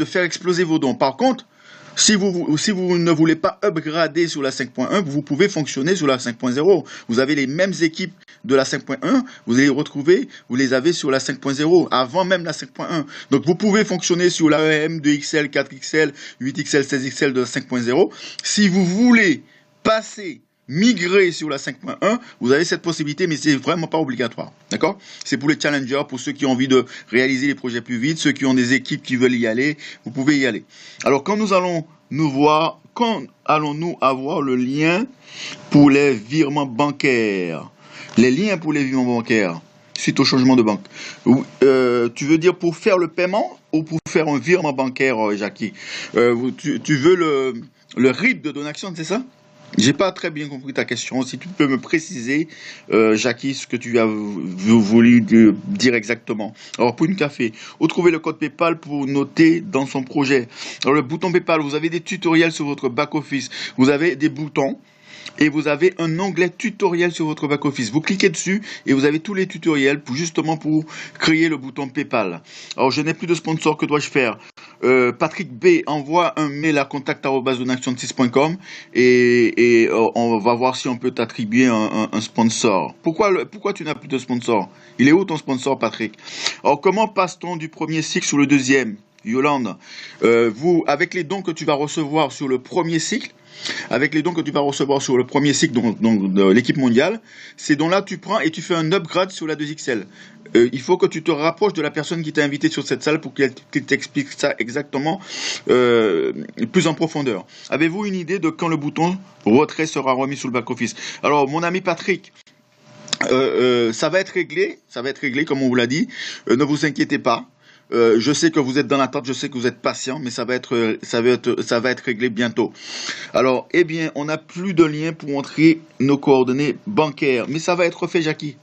faire exploser vos dons. Par contre, si vous ne voulez pas upgrader sur la 5.1, vous pouvez fonctionner sur la 5.0. Vous avez les mêmes équipes de la 5.1, vous allez les retrouver, vous les avez sur la 5.0, avant même la 5.1. Donc vous pouvez fonctionner sur la EM 2XL, 4XL, 8XL, 16XL de la 5.0. Si vous voulez passer migrer sur la 5.1, vous avez cette possibilité, mais c'est vraiment pas obligatoire. D'accord? C'est pour les challengers, pour ceux qui ont envie de réaliser les projets plus vite, ceux qui ont des équipes qui veulent y aller, vous pouvez y aller. Alors, quand allons-nous avoir le lien pour les virements bancaires? Les liens pour les virements bancaires suite au changement de banque. Tu veux dire pour faire le paiement ou pour faire un virement bancaire, Jackie? Tu veux le RIB de donation, c'est ça? J'ai pas très bien compris ta question. Si tu peux me préciser, Jackie, ce que tu as voulu dire exactement. Alors, pour une café, où trouver le code PayPal pour noter dans son projet? Alors, le bouton PayPal, vous avez des tutoriels sur votre back-office. Vous avez des boutons. Et vous avez un onglet tutoriel sur votre back-office. Vous cliquez dessus et vous avez tous les tutoriels justement pour créer le bouton PayPal. Alors, je n'ai plus de sponsor, que dois-je faire? Patrick B envoie un mail à contact@donaction6.com et on va voir si on peut t'attribuer un sponsor. Pourquoi tu n'as plus de sponsor? Il est où ton sponsor, Patrick? Alors, comment passe-t-on du premier cycle sur le deuxième? Yolande, avec les dons que tu vas recevoir sur le premier cycle, donc de l'équipe mondiale, ces dons-là, tu prends et tu fais un upgrade sur la 2XL. Il faut que tu te rapproches de la personne qui t'a invité sur cette salle pour qu'elle t'explique ça exactement plus en profondeur. Avez-vous une idée de quand le bouton retrait sera remis sur le back-office? Alors, mon ami Patrick, ça va être réglé, comme on vous l'a dit. Ne vous inquiétez pas. Je sais que vous êtes dans l'attente, je sais que vous êtes patient, mais ça va être réglé bientôt. Alors, eh bien, on n'a plus de lien pour entrer nos coordonnées bancaires, mais ça va être fait, Jackie.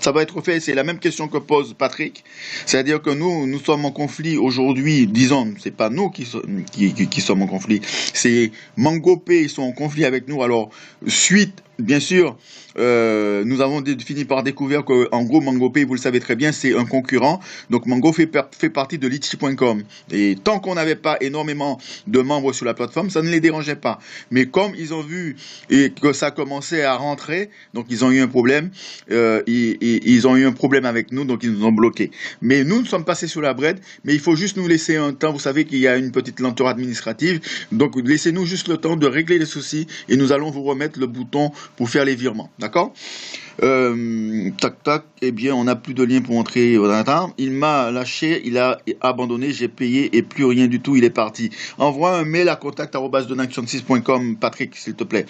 Ça va être fait, c'est la même question que pose Patrick. C'est-à-dire que nous sommes en conflit aujourd'hui, disons, c'est pas nous qui sommes en conflit, c'est MangoPay, ils sont en conflit avec nous. Alors, suite, bien sûr, nous avons fini par découvrir qu'en gros, MangoPay, vous le savez très bien, c'est un concurrent. Donc, Mango fait partie de Litchi.com. Et tant qu'on n'avait pas énormément de membres sur la plateforme, ça ne les dérangeait pas. Mais comme ils ont vu et que ça commençait à rentrer, donc ils ont eu un problème, ils ont eu un problème avec nous, donc ils nous ont bloqués. Mais nous sommes passés sur la bread, mais il faut juste nous laisser un temps. Vous savez qu'il y a une petite lenteur administrative, donc laissez-nous juste le temps de régler les soucis et nous allons vous remettre le bouton pour faire les virements. D'accord? Eh bien, on n'a plus de lien pour entrer. Il m'a lâché, il a abandonné, j'ai payé et plus rien du tout, il est parti. Envoie un mail à contact@donaction6.com, Patrick, s'il te plaît.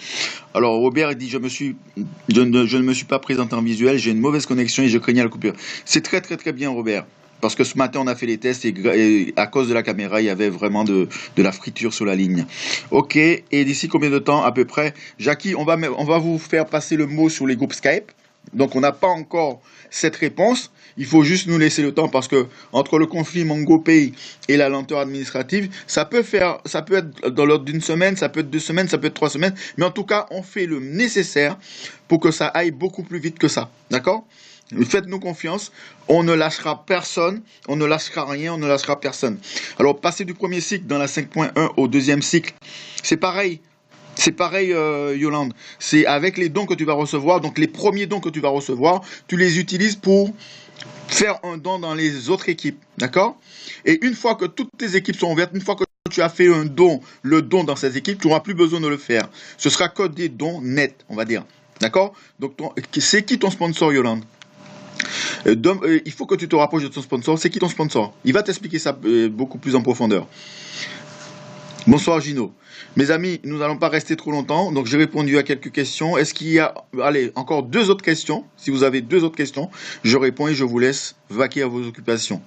Alors, Robert dit, je ne me suis pas présenté en visuel, j'ai une mauvaise connexion et je craignais la coupure. C'est très, très, très bien, Robert. Parce que ce matin, on a fait les tests et à cause de la caméra, il y avait vraiment de la friture sur la ligne. Ok, et d'ici combien de temps à peu près? Jackie, on va vous faire passer le mot sur les groupes Skype. Donc, on n'a pas encore cette réponse. Il faut juste nous laisser le temps parce que entre le conflit MangoPay et la lenteur administrative, ça peut être dans l'ordre d'une semaine, ça peut être 2 semaines, ça peut être 3 semaines. Mais en tout cas, on fait le nécessaire pour que ça aille beaucoup plus vite que ça. D'accord? Faites-nous confiance, on ne lâchera personne, on ne lâchera rien, on ne lâchera personne. Alors, passer du premier cycle dans la 5.1 au deuxième cycle, c'est pareil. C'est pareil, Yolande. C'est avec les dons que tu vas recevoir, donc les premiers dons que tu vas recevoir, tu les utilises pour faire un don dans les autres équipes, d'accord? Et une fois que toutes tes équipes sont ouvertes, une fois que tu as fait le don dans ces équipes, tu n'auras plus besoin de le faire. Ce sera que des dons nets, on va dire. D'accord? Donc, c'est qui ton sponsor, Yolande? Il faut que tu te rapproches de ton sponsor. C'est qui ton sponsor? Il va t'expliquer ça beaucoup plus en profondeur. Bonsoir Gino. Mes amis, nous n'allons pas rester trop longtemps, donc j'ai répondu à quelques questions. Est-ce qu'il y a, encore 2 autres questions? Si vous avez 2 autres questions, je réponds et je vous laisse vaquer à vos occupations.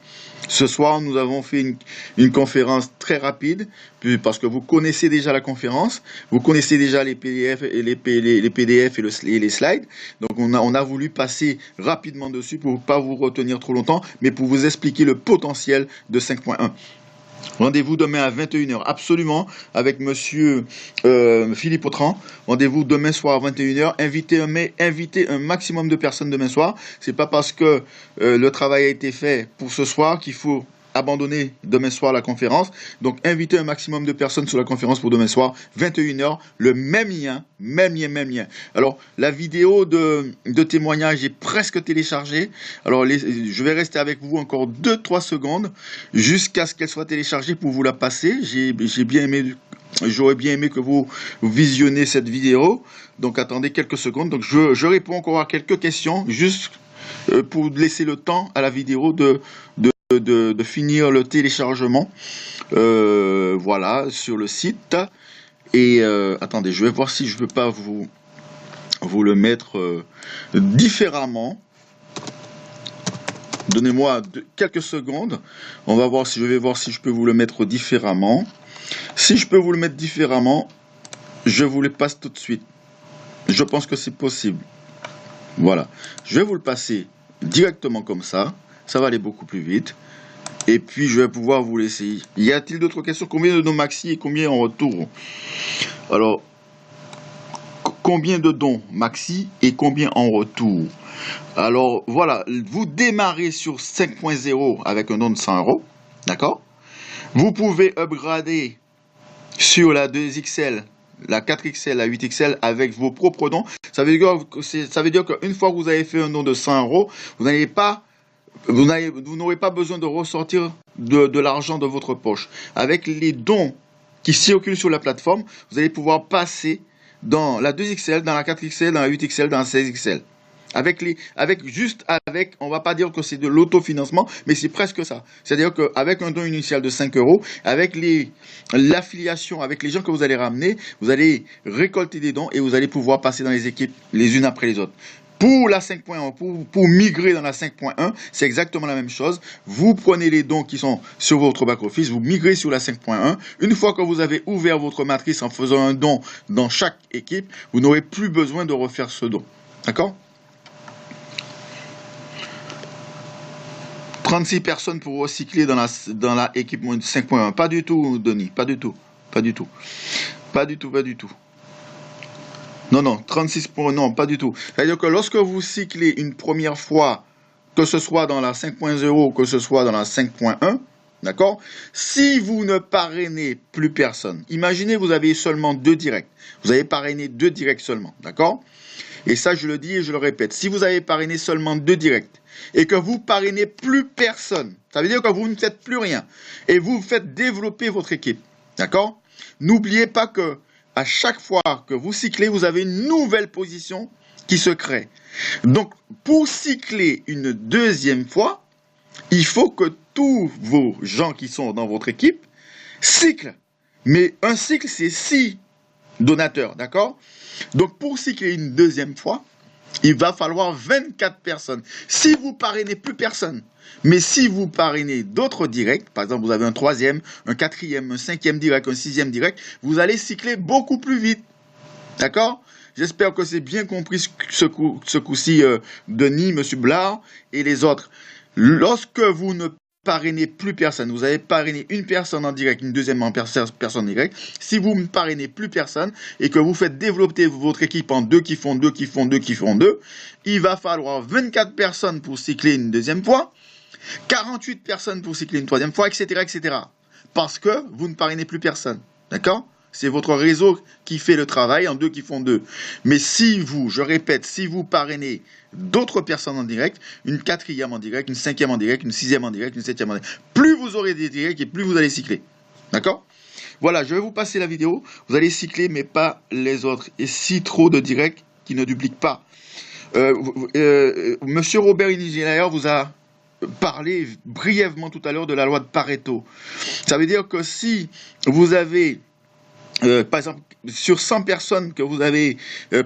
Ce soir, nous avons fait une conférence très rapide, parce que vous connaissez déjà la conférence, vous connaissez déjà les PDF et les PDF et les slides. Donc on a voulu passer rapidement dessus pour ne pas vous retenir trop longtemps, mais pour vous expliquer le potentiel de 5.1. Rendez-vous demain à 21h, absolument, avec monsieur Philippe Autran. Rendez-vous demain soir à 21h. Invitez un maximum de personnes demain soir. C'est pas parce que le travail a été fait pour ce soir qu'il faut abandonner demain soir la conférence. Donc, invitez un maximum de personnes sur la conférence pour demain soir, 21h, le même lien. Alors, la vidéo de témoignage est presque téléchargée. Alors, je vais rester avec vous encore 2-3 secondes jusqu'à ce qu'elle soit téléchargée pour vous la passer. J'ai bien aimé j'aurais bien aimé que vous visionnez cette vidéo. Donc attendez quelques secondes. Donc je réponds encore à quelques questions, juste pour laisser le temps à la vidéo de finir le téléchargement. Voilà, sur le site. Et attendez, je vais voir si je ne peux pas vous le mettre différemment. Donnez-moi quelques secondes. On va voir si je vais voir si je peux vous le mettre différemment. Si je peux vous le mettre différemment, je vous le passe tout de suite. Je pense que c'est possible. Voilà. Je vais vous le passer directement comme ça. Ça va aller beaucoup plus vite. Et puis, je vais pouvoir vous laisser. Y a-t-il d'autres questions? Combien de dons maxi et combien en retour? Alors, combien de dons maxi et combien en retour? Alors, voilà. Vous démarrez sur 5.0 avec un don de 100 €. D'accord? Vous pouvez upgrader sur la 2XL, la 4XL, la 8XL avec vos propres dons. Ça veut dire qu'une fois que vous avez fait un don de 100 €, vous n'aurez pas besoin de ressortir de l'argent de votre poche. Avec les dons qui circulent sur la plateforme, vous allez pouvoir passer dans la 2XL, dans la 4XL, dans la 8XL, dans la 16XL. On va pas dire que c'est de l'autofinancement, mais c'est presque ça. C'est-à-dire qu'avec un don initial de 5 €, avec l'affiliation, avec les gens que vous allez ramener, vous allez récolter des dons et vous allez pouvoir passer dans les équipes les unes après les autres. Pour la 5.1, pour migrer dans la 5.1, c'est exactement la même chose. Vous prenez les dons qui sont sur votre back-office, vous migrez sur la 5.1. Une fois que vous avez ouvert votre matrice en faisant un don dans chaque équipe, vous n'aurez plus besoin de refaire ce don. D'accord ? 36 personnes pour recycler dans la équipe 5.1. Pas du tout, Denis. Pas du tout. Non, 36 pour non, pas du tout. C'est-à-dire que lorsque vous cyclez une première fois, que ce soit dans la 5.0, que ce soit dans la 5.1, d'accord? Si vous ne parrainez plus personne, imaginez vous avez seulement 2 directs. Vous avez parrainé 2 directs seulement, d'accord? Et ça, je le dis et je le répète. Si vous avez parrainé seulement 2 directs et que vous parrainez plus personne, ça veut dire que vous ne faites plus rien et vous faites développer votre équipe, d'accord? N'oubliez pas que à chaque fois que vous cyclez, vous avez une nouvelle position qui se crée. Donc, pour cycler une deuxième fois, il faut que tous vos gens qui sont dans votre équipe cyclent. Mais un cycle, c'est 6 donateurs, d'accord? Donc, pour cycler une deuxième fois, il va falloir 24 personnes. Si vous parrainez plus personne, mais si vous parrainez d'autres directs, par exemple, vous avez un 3e, un 4e, un 5e direct, un 6e direct, vous allez cycler beaucoup plus vite. D'accord? J'espère que c'est bien compris ce coup-ci, Denis, M. Blard et les autres. Lorsque vous ne parrainez plus personne, vous avez parrainé une personne en direct, une deuxième personne en direct. Si vous ne parrainez plus personne et que vous faites développer votre équipe en 2 qui font 2, il va falloir 24 personnes pour cycler une deuxième fois, 48 personnes pour cycler une troisième fois, etc., etc. Parce que vous ne parrainez plus personne. D'accord ? C'est votre réseau qui fait le travail en 2 qui font 2. Mais si vous, je répète, si vous parrainez d'autres personnes en direct, une 4e en direct, une 5e en direct, une 6e en direct, une 7e en direct, plus vous aurez des directs et plus vous allez cycler. D'accord ? Voilà, je vais vous passer la vidéo. Vous allez cycler, mais pas les autres. Et si trop de directs qui ne dupliquent pas. Monsieur Robert Inigénaire vous a parlé brièvement tout à l'heure de la loi de Pareto. Ça veut dire que si vous avez par exemple, sur 100 personnes que vous avez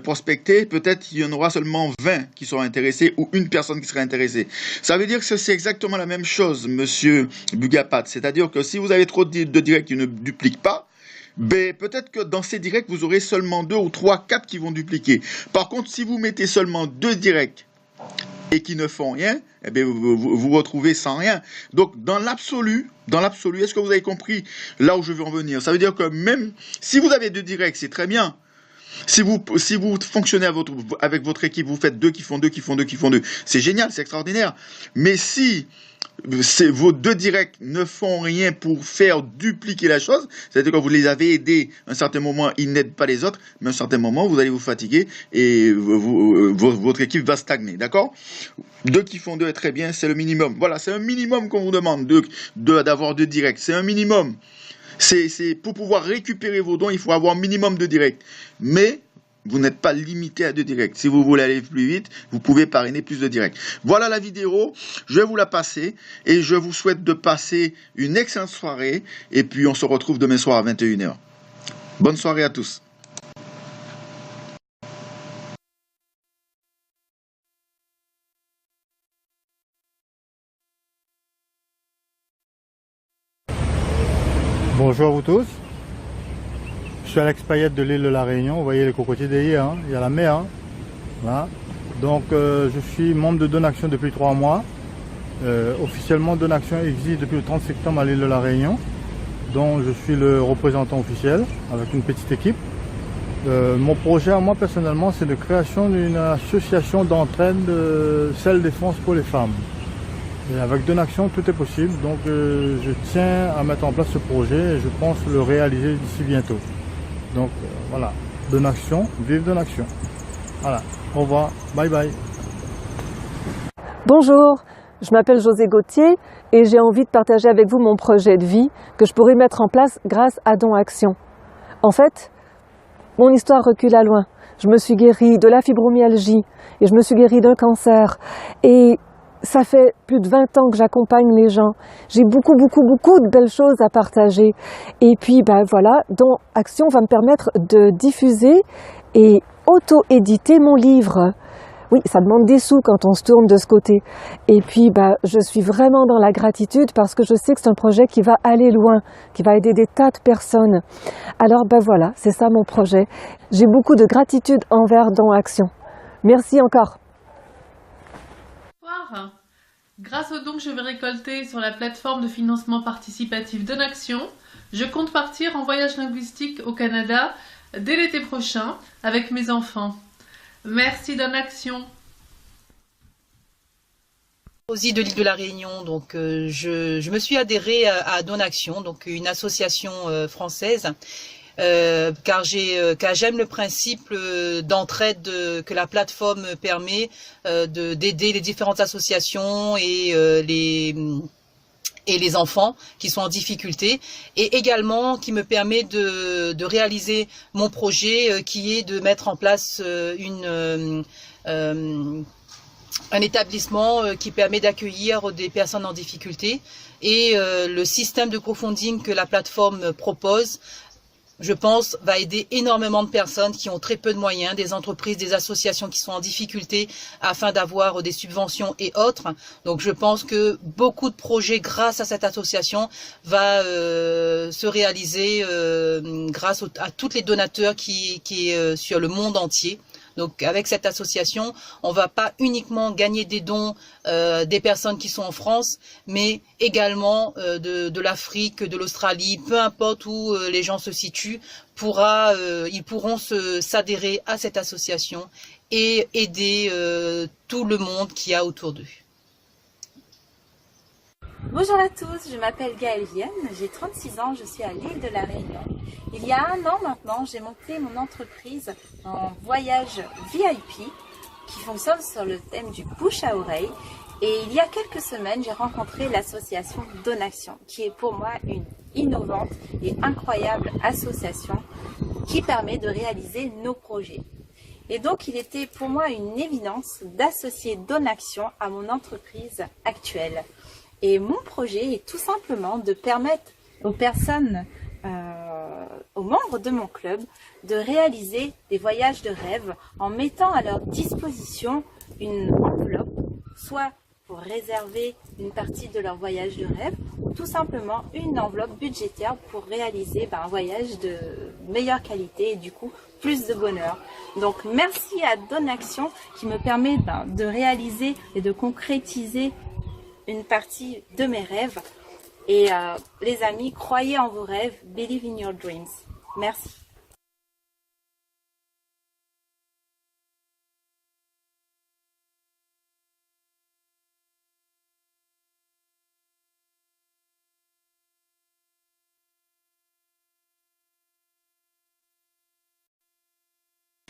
prospectées, peut-être il y en aura seulement 20 qui seront intéressés ou une personne qui sera intéressée. Ça veut dire que c'est exactement la même chose, monsieur Bugapat. C'est-à-dire que si vous avez trop de directs qui ne dupliquent pas, ben, peut-être que dans ces directs, vous aurez seulement 2 ou 3, 4 qui vont dupliquer. Par contre, si vous mettez seulement 2 directs et qui ne font rien, eh bien, vous retrouvez sans rien. Donc, dans l'absolu, est-ce que vous avez compris là où je veux en venir? Ça veut dire que même si vous avez 2 directs, c'est très bien. Si vous fonctionnez avec votre équipe, vous faites 2 qui font 2, c'est génial, c'est extraordinaire. Mais si vos 2 directs ne font rien pour faire dupliquer la chose, c'est-à-dire que vous les avez aidés à un certain moment, ils n'aident pas les autres, mais à un certain moment, vous allez vous fatiguer et votre équipe va stagner, d'accord? 2 qui font 2 est très bien, c'est le minimum. Voilà, c'est un minimum qu'on vous demande d'avoir 2 directs, c'est un minimum. Pour pouvoir récupérer vos dons, il faut avoir un minimum de directs. Mais vous n'êtes pas limité à 2 directs. Si vous voulez aller plus vite, vous pouvez parrainer plus de directs. Voilà la vidéo. Je vais vous la passer et je vous souhaite de passer une excellente soirée. Et puis on se retrouve demain soir à 21h. Bonne soirée à tous. Bonjour à vous tous. Je suis Alex Payette de l'île de la Réunion. Vous voyez les cocotiers derrière, hein. Il y a la mer. Hein. Voilà. Donc je suis membre de Donaction depuis 3 mois. Officiellement, Donaction existe depuis le 30 septembre à l'île de la Réunion, dont je suis le représentant officiel avec une petite équipe. Mon projet à moi personnellement, c'est de création d'une association d'entraide self-défense pour les femmes. Et avec Donaction, tout est possible. Donc je tiens à mettre en place ce projet et je pense le réaliser d'ici bientôt. Donc voilà, Donaction, vive Donaction. Voilà, au revoir, bye bye. Bonjour, je m'appelle José Gauthier et j'ai envie de partager avec vous mon projet de vie que je pourrais mettre en place grâce à Don Action. En fait, mon histoire recule à loin. Je me suis guérie de la fibromyalgie et je me suis guérie d'un cancer. Et ça fait plus de 20 ans que j'accompagne les gens. J'ai beaucoup de belles choses à partager. Et puis, ben voilà, Don Action va me permettre de diffuser et auto-éditer mon livre. Oui, ça demande des sous quand on se tourne de ce côté. Et puis, bah, je suis vraiment dans la gratitude parce que je sais que c'est un projet qui va aller loin, qui va aider des tas de personnes. Alors, ben voilà, c'est ça mon projet. J'ai beaucoup de gratitude envers Don Action. Merci encore. Bonsoir. Grâce aux dons que je vais récolter sur la plateforme de financement participatif Donaction, je compte partir en voyage linguistique au Canada dès l'été prochain avec mes enfants. Merci Donaction. Aussi de l'île de la Réunion, donc je me suis adhérée à Donaction, donc une association française, car j'aime le principe d'entraide que la plateforme permet d'aider les différentes associations et les enfants qui sont en difficulté, et également qui me permet de réaliser mon projet qui est de mettre en place un établissement qui permet d'accueillir des personnes en difficulté, et le système de crowdfunding que la plateforme propose, je pense, va aider énormément de personnes qui ont très peu de moyens, des entreprises, des associations qui sont en difficulté afin d'avoir des subventions et autres. Donc je pense que beaucoup de projets grâce à cette association va se réaliser grâce à tous les donateurs qui est sur le monde entier. Donc avec cette association, on va pas uniquement gagner des dons des personnes qui sont en France, mais également de l'Afrique, de l'Australie, peu importe où les gens se situent, ils pourront s'adhérer à cette association et aider tout le monde qui a autour d'eux. Bonjour à tous, je m'appelle Gaëlle Vienne, j'ai 36 ans, je suis à l'île de la Réunion. Il y a 1 an maintenant, j'ai monté mon entreprise en voyage VIP qui fonctionne sur le thème du bouche à oreille. Et il y a quelques semaines, j'ai rencontré l'association Donaction, qui est pour moi une innovante et incroyable association qui permet de réaliser nos projets. Et donc, il était pour moi une évidence d'associer Donaction à mon entreprise actuelle. Et mon projet est tout simplement de permettre aux personnes, aux membres de mon club, de réaliser des voyages de rêve en mettant à leur disposition une enveloppe, soit pour réserver une partie de leur voyage de rêve, ou tout simplement une enveloppe budgétaire pour réaliser un voyage de meilleure qualité et du coup plus de bonheur. Donc merci à Donaction qui me permet de réaliser et de concrétiser une partie de mes rêves. Et les amis, croyez en vos rêves, believe in your dreams. Merci.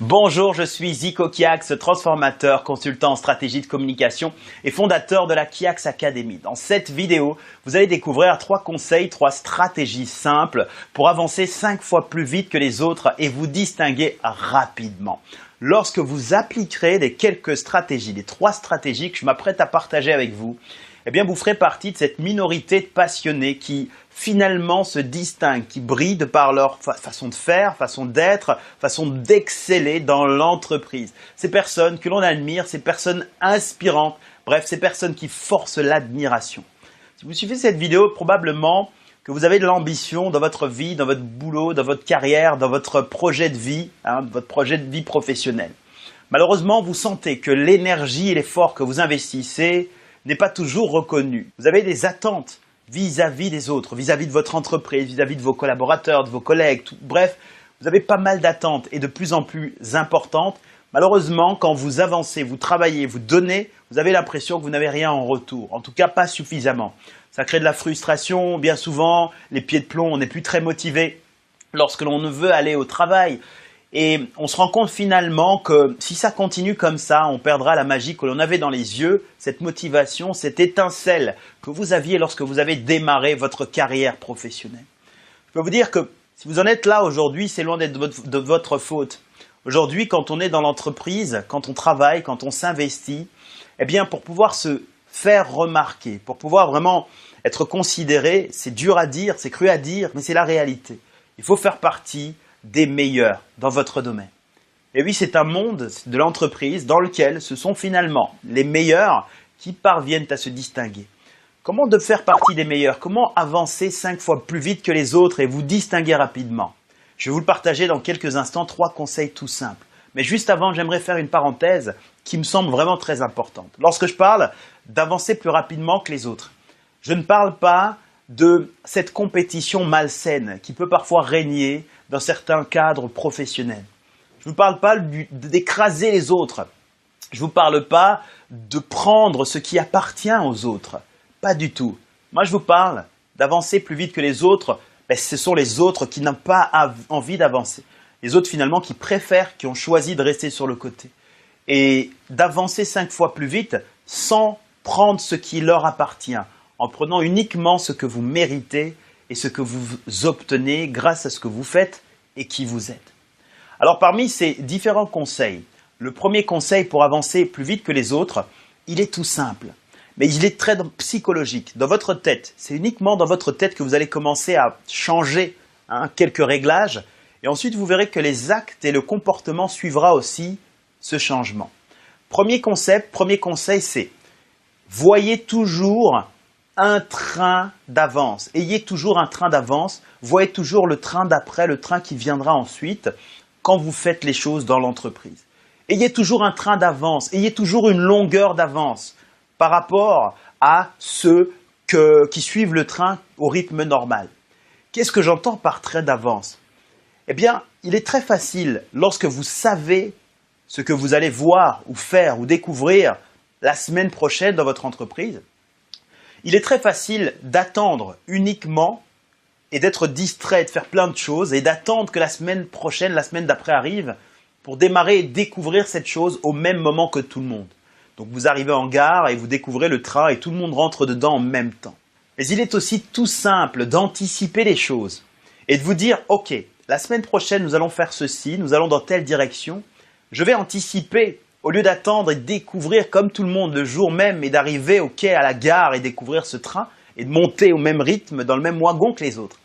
Bonjour, je suis Zico Kiax, transformateur, consultant en stratégie de communication et fondateur de la Kiax Academy. Dans cette vidéo, vous allez découvrir 3 conseils, 3 stratégies simples pour avancer 5 fois plus vite que les autres et vous distinguer rapidement. Lorsque vous appliquerez les quelques stratégies, les 3 stratégies que je m'apprête à partager avec vous, eh bien vous ferez partie de cette minorité de passionnés qui finalement se distinguent, qui brillent de par leur façon de faire, façon d'être, façon d'exceller dans l'entreprise. Ces personnes que l'on admire, ces personnes inspirantes, bref, ces personnes qui forcent l'admiration. Si vous suivez cette vidéo, probablement que vous avez de l'ambition dans votre vie, dans votre boulot, dans votre carrière, dans votre projet de vie, votre projet de vie professionnelle. Malheureusement, vous sentez que l'énergie et l'effort que vous investissez n'est pas toujours reconnu. Vous avez des attentes vis-à-vis des autres, vis-à-vis de votre entreprise, vis-à-vis de vos collaborateurs, de vos collègues, bref, vous avez pas mal d'attentes et de plus en plus importantes. Malheureusement, quand vous avancez, vous travaillez, vous donnez, vous avez l'impression que vous n'avez rien en retour, en tout cas pas suffisamment. Ça crée de la frustration, bien souvent, les pieds de plomb, on n'est plus très motivé lorsque l'on veut aller au travail. Et on se rend compte finalement que si ça continue comme ça, on perdra la magie que l'on avait dans les yeux, cette motivation, cette étincelle que vous aviez lorsque vous avez démarré votre carrière professionnelle. Je peux vous dire que si vous en êtes là aujourd'hui, c'est loin d'être de votre faute. Aujourd'hui, quand on est dans l'entreprise, quand on travaille, quand on s'investit, eh bien pour pouvoir se faire remarquer, pour pouvoir vraiment être considéré, c'est dur à dire, c'est cru à dire, mais c'est la réalité. Il faut faire partie des meilleurs dans votre domaine. Et oui, c'est un monde de l'entreprise dans lequel ce sont finalement les meilleurs qui parviennent à se distinguer. Comment de faire partie des meilleurs? Comment avancer 5 fois plus vite que les autres et vous distinguer rapidement? Je vais vous le partager dans quelques instants, 3 conseils tout simples. Mais juste avant, j'aimerais faire une parenthèse qui me semble vraiment très importante. Lorsque je parle d'avancer plus rapidement que les autres, je ne parle pas de cette compétition malsaine qui peut parfois régner dans certains cadres professionnels. Je ne vous parle pas d'écraser les autres. Je ne vous parle pas de prendre ce qui appartient aux autres. Pas du tout. Moi, je vous parle d'avancer plus vite que les autres. Ben, ce sont les autres qui n'ont pas envie d'avancer. Les autres, finalement, qui préfèrent, qui ont choisi de rester sur le côté. Et d'avancer 5 fois plus vite sans prendre ce qui leur appartient, en prenant uniquement ce que vous méritez et ce que vous obtenez grâce à ce que vous faites et qui vous êtes. Alors parmi ces différents conseils, le premier conseil pour avancer plus vite que les autres, il est tout simple, mais il est très psychologique. Dans votre tête, c'est uniquement dans votre tête que vous allez commencer à changer quelques réglages et ensuite vous verrez que les actes et le comportement suivra aussi ce changement. Premier conseil, c'est voyez toujours un train d'avance. Ayez toujours un train d'avance. Voyez toujours le train d'après, le train qui viendra ensuite quand vous faites les choses dans l'entreprise. Ayez toujours un train d'avance. Ayez toujours une longueur d'avance par rapport à ceux qui suivent le train au rythme normal. Qu'est-ce que j'entends par train d'avance? Eh bien, il est très facile lorsque vous savez ce que vous allez voir ou faire ou découvrir la semaine prochaine dans votre entreprise. Il est très facile d'attendre uniquement et d'être distrait, de faire plein de choses et d'attendre que la semaine prochaine, la semaine d'après arrive pour démarrer et découvrir cette chose au même moment que tout le monde. Donc vous arrivez en gare et vous découvrez le train et tout le monde rentre dedans en même temps. Mais il est aussi tout simple d'anticiper les choses et de vous dire « Ok, la semaine prochaine nous allons faire ceci, nous allons dans telle direction, je vais anticiper ». Au lieu d'attendre et de découvrir comme tout le monde le jour même et d'arriver au quai à la gare et découvrir ce train et de monter au même rythme dans le même wagon que les autres.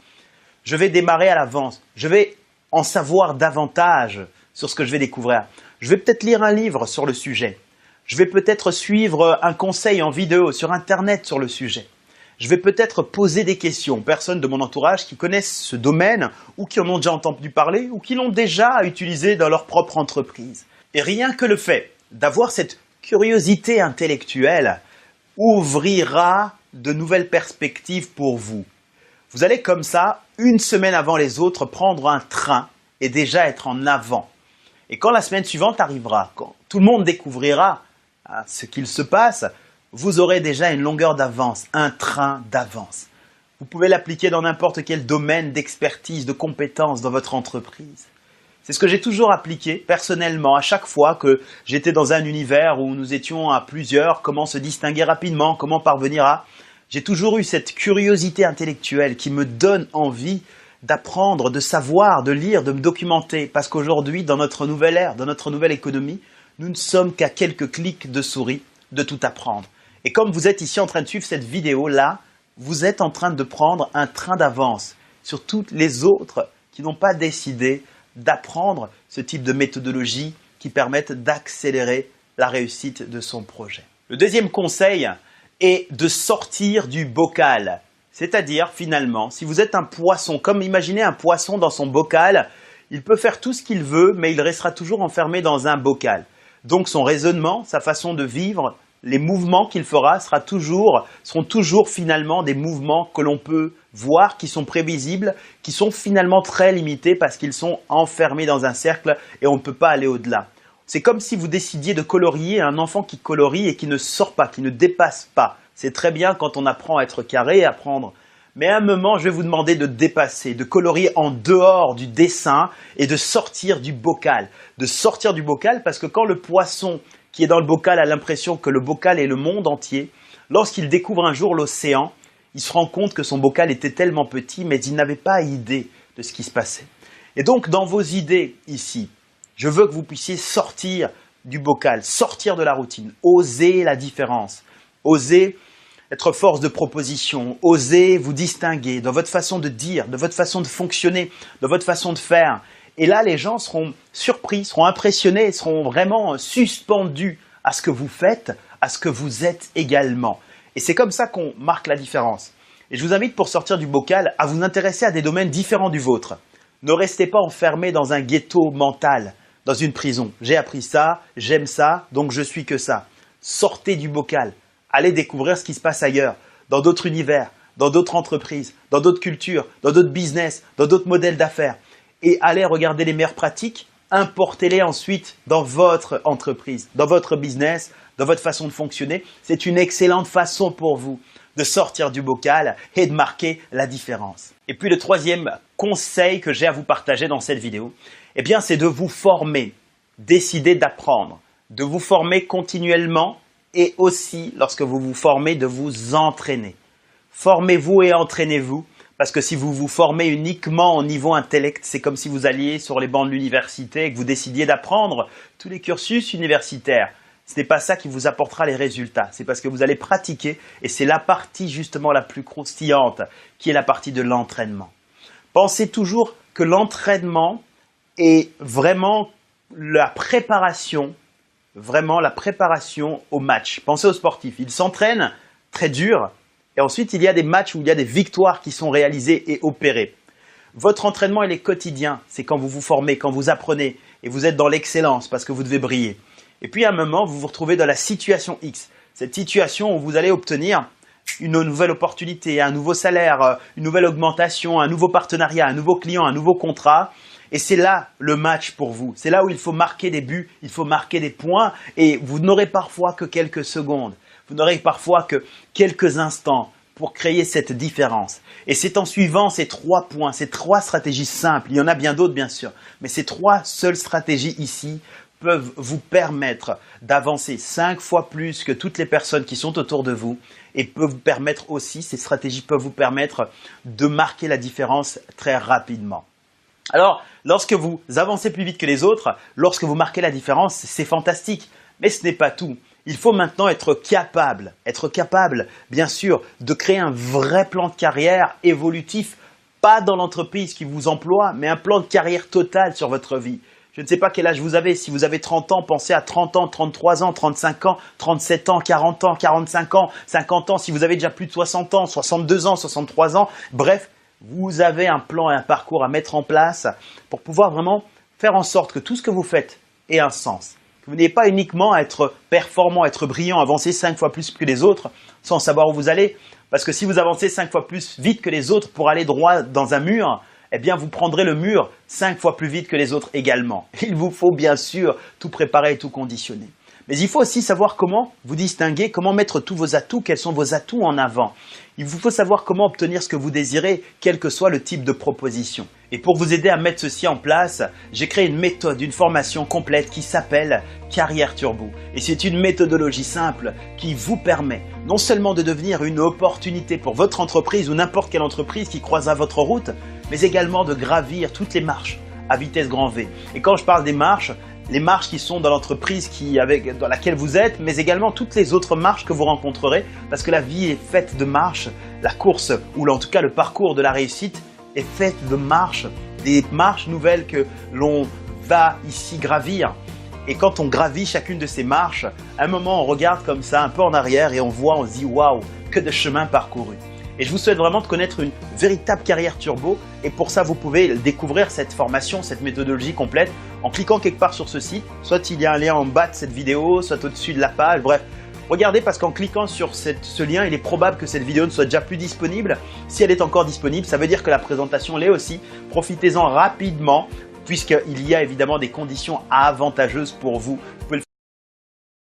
Je vais démarrer à l'avance. Je vais en savoir davantage sur ce que je vais découvrir. Je vais peut-être lire un livre sur le sujet. Je vais peut-être suivre un conseil en vidéo sur Internet sur le sujet. Je vais peut-être poser des questions aux personnes de mon entourage qui connaissent ce domaine ou qui en ont déjà entendu parler ou qui l'ont déjà utilisé dans leur propre entreprise. Et rien que le fait d'avoir cette curiosité intellectuelle ouvrira de nouvelles perspectives pour vous. Vous allez comme ça, une semaine avant les autres, prendre un train et déjà être en avant. Et quand la semaine suivante arrivera, quand tout le monde découvrira ce qu'il se passe, vous aurez déjà une longueur d'avance, un train d'avance. Vous pouvez l'appliquer dans n'importe quel domaine d'expertise, de compétence dans votre entreprise. C'est ce que j'ai toujours appliqué personnellement à chaque fois que j'étais dans un univers où nous étions à plusieurs, comment se distinguer rapidement, comment parvenir à... J'ai toujours eu cette curiosité intellectuelle qui me donne envie d'apprendre, de savoir, de lire, de me documenter. Parce qu'aujourd'hui, dans notre nouvelle ère, dans notre nouvelle économie, nous ne sommes qu'à quelques clics de souris de tout apprendre. Et comme vous êtes ici en train de suivre cette vidéo-là, vous êtes en train de prendre un train d'avance sur toutes les autres qui n'ont pas décidé d'apprendre ce type de méthodologie qui permettent d'accélérer la réussite de son projet. Le deuxième conseil est de sortir du bocal. C'est-à-dire, finalement, si vous êtes un poisson, comme imaginez un poisson dans son bocal, il peut faire tout ce qu'il veut, mais il restera toujours enfermé dans un bocal. Donc son raisonnement, sa façon de vivre, les mouvements qu'il fera seront toujours finalement des mouvements que l'on peut voir, qui sont prévisibles, qui sont finalement très limités parce qu'ils sont enfermés dans un cercle et on ne peut pas aller au-delà. C'est comme si vous décidiez de colorier un enfant qui colorie et qui ne sort pas, qui ne dépasse pas. C'est très bien quand on apprend à être carré, à apprendre. Mais à un moment, je vais vous demander de dépasser, de colorier en dehors du dessin et de sortir du bocal. De sortir du bocal parce que quand le poisson qui est dans le bocal a l'impression que le bocal est le monde entier, lorsqu'il découvre un jour l'océan, il se rend compte que son bocal était tellement petit, mais il n'avait pas idée de ce qui se passait. Et donc, dans vos idées ici, je veux que vous puissiez sortir du bocal, sortir de la routine, oser la différence, oser être force de proposition, oser vous distinguer dans votre façon de dire, de votre façon de fonctionner, de votre façon de faire. Et là, les gens seront surpris, seront impressionnés, seront vraiment suspendus à ce que vous faites, à ce que vous êtes également. Et c'est comme ça qu'on marque la différence. Et je vous invite pour sortir du bocal à vous intéresser à des domaines différents du vôtre. Ne restez pas enfermé dans un ghetto mental, dans une prison. J'ai appris ça, j'aime ça, donc je suis que ça. Sortez du bocal. Allez découvrir ce qui se passe ailleurs, dans d'autres univers, dans d'autres entreprises, dans d'autres cultures, dans d'autres business, dans d'autres modèles d'affaires. Et allez regarder les meilleures pratiques, importez-les ensuite dans votre entreprise, dans votre business, dans votre façon de fonctionner. C'est une excellente façon pour vous de sortir du bocal et de marquer la différence. Et puis le troisième conseil que j'ai à vous partager dans cette vidéo, eh bien, c'est de vous former, décider d'apprendre, de vous former continuellement et aussi, lorsque vous vous formez, de vous entraîner. Formez-vous et entraînez-vous. Parce que si vous vous formez uniquement au niveau intellect, c'est comme si vous alliez sur les bancs de l'université et que vous décidiez d'apprendre tous les cursus universitaires. Ce n'est pas ça qui vous apportera les résultats. C'est parce que vous allez pratiquer et c'est la partie justement la plus croustillante qui est la partie de l'entraînement. Pensez toujours que l'entraînement est vraiment la préparation au match. Pensez aux sportifs. Ils s'entraînent très dur. Et ensuite, il y a des matchs où il y a des victoires qui sont réalisées et opérées. Votre entraînement, il est quotidien. C'est quand vous vous formez, quand vous apprenez et vous êtes dans l'excellence parce que vous devez briller. Et puis, à un moment, vous vous retrouvez dans la situation X. Cette situation où vous allez obtenir une nouvelle opportunité, un nouveau salaire, une nouvelle augmentation, un nouveau partenariat, un nouveau client, un nouveau contrat. Et c'est là le match pour vous. C'est là où il faut marquer des buts, il faut marquer des points. Et vous n'aurez parfois que quelques secondes. Vous n'aurez parfois que quelques instants pour créer cette différence. Et c'est en suivant ces 3 points, ces 3 stratégies simples, il y en a bien d'autres bien sûr, mais ces 3 seules stratégies ici peuvent vous permettre d'avancer 5 fois plus que toutes les personnes qui sont autour de vous et peuvent vous permettre aussi, ces stratégies peuvent vous permettre de marquer la différence très rapidement. Alors, lorsque vous avancez plus vite que les autres, lorsque vous marquez la différence, c'est fantastique, mais ce n'est pas tout. Il faut maintenant être capable, bien sûr, de créer un vrai plan de carrière évolutif, pas dans l'entreprise qui vous emploie, mais un plan de carrière total sur votre vie. Je ne sais pas quel âge vous avez. Si vous avez 30 ans, pensez à 30 ans, 33 ans, 35 ans, 37 ans, 40 ans, 45 ans, 50 ans. Si vous avez déjà plus de 60 ans, 62 ans, 63 ans, bref, vous avez un plan et un parcours à mettre en place pour pouvoir vraiment faire en sorte que tout ce que vous faites ait un sens. Vous n'ayez pas uniquement à être performant, à être brillant, avancer 5 fois plus que les autres sans savoir où vous allez. Parce que si vous avancez 5 fois plus vite que les autres pour aller droit dans un mur, eh bien vous prendrez le mur 5 fois plus vite que les autres également. Il vous faut bien sûr tout préparer et tout conditionner. Mais il faut aussi savoir comment vous distinguer, comment mettre tous vos atouts, quels sont vos atouts en avant. Il vous faut savoir comment obtenir ce que vous désirez, quel que soit le type de proposition. Et pour vous aider à mettre ceci en place, j'ai créé une méthode, une formation complète qui s'appelle Carrière Turbo. Et c'est une méthodologie simple qui vous permet non seulement de devenir une opportunité pour votre entreprise ou n'importe quelle entreprise qui croisera votre route, mais également de gravir toutes les marches à vitesse grand V. Et quand je parle des marches, les marches qui sont dans l'entreprise dans laquelle vous êtes, mais également toutes les autres marches que vous rencontrerez, parce que la vie est faite de marches, la course, ou en tout cas le parcours de la réussite, est faite de marches, des marches nouvelles que l'on va ici gravir. Et quand on gravit chacune de ces marches, à un moment on regarde comme ça, un peu en arrière, et on se dit « Waouh, que de chemin parcouru !» Et je vous souhaite vraiment de connaître une véritable carrière turbo. Et pour ça, vous pouvez découvrir cette formation, cette méthodologie complète en cliquant quelque part sur ce site. Soit il y a un lien en bas de cette vidéo, soit au-dessus de la page. Bref, regardez parce qu'en cliquant sur ce lien, il est probable que cette vidéo ne soit déjà plus disponible. Si elle est encore disponible, ça veut dire que la présentation l'est aussi. Profitez-en rapidement puisqu'il y a évidemment des conditions avantageuses pour vous. Vous pouvez le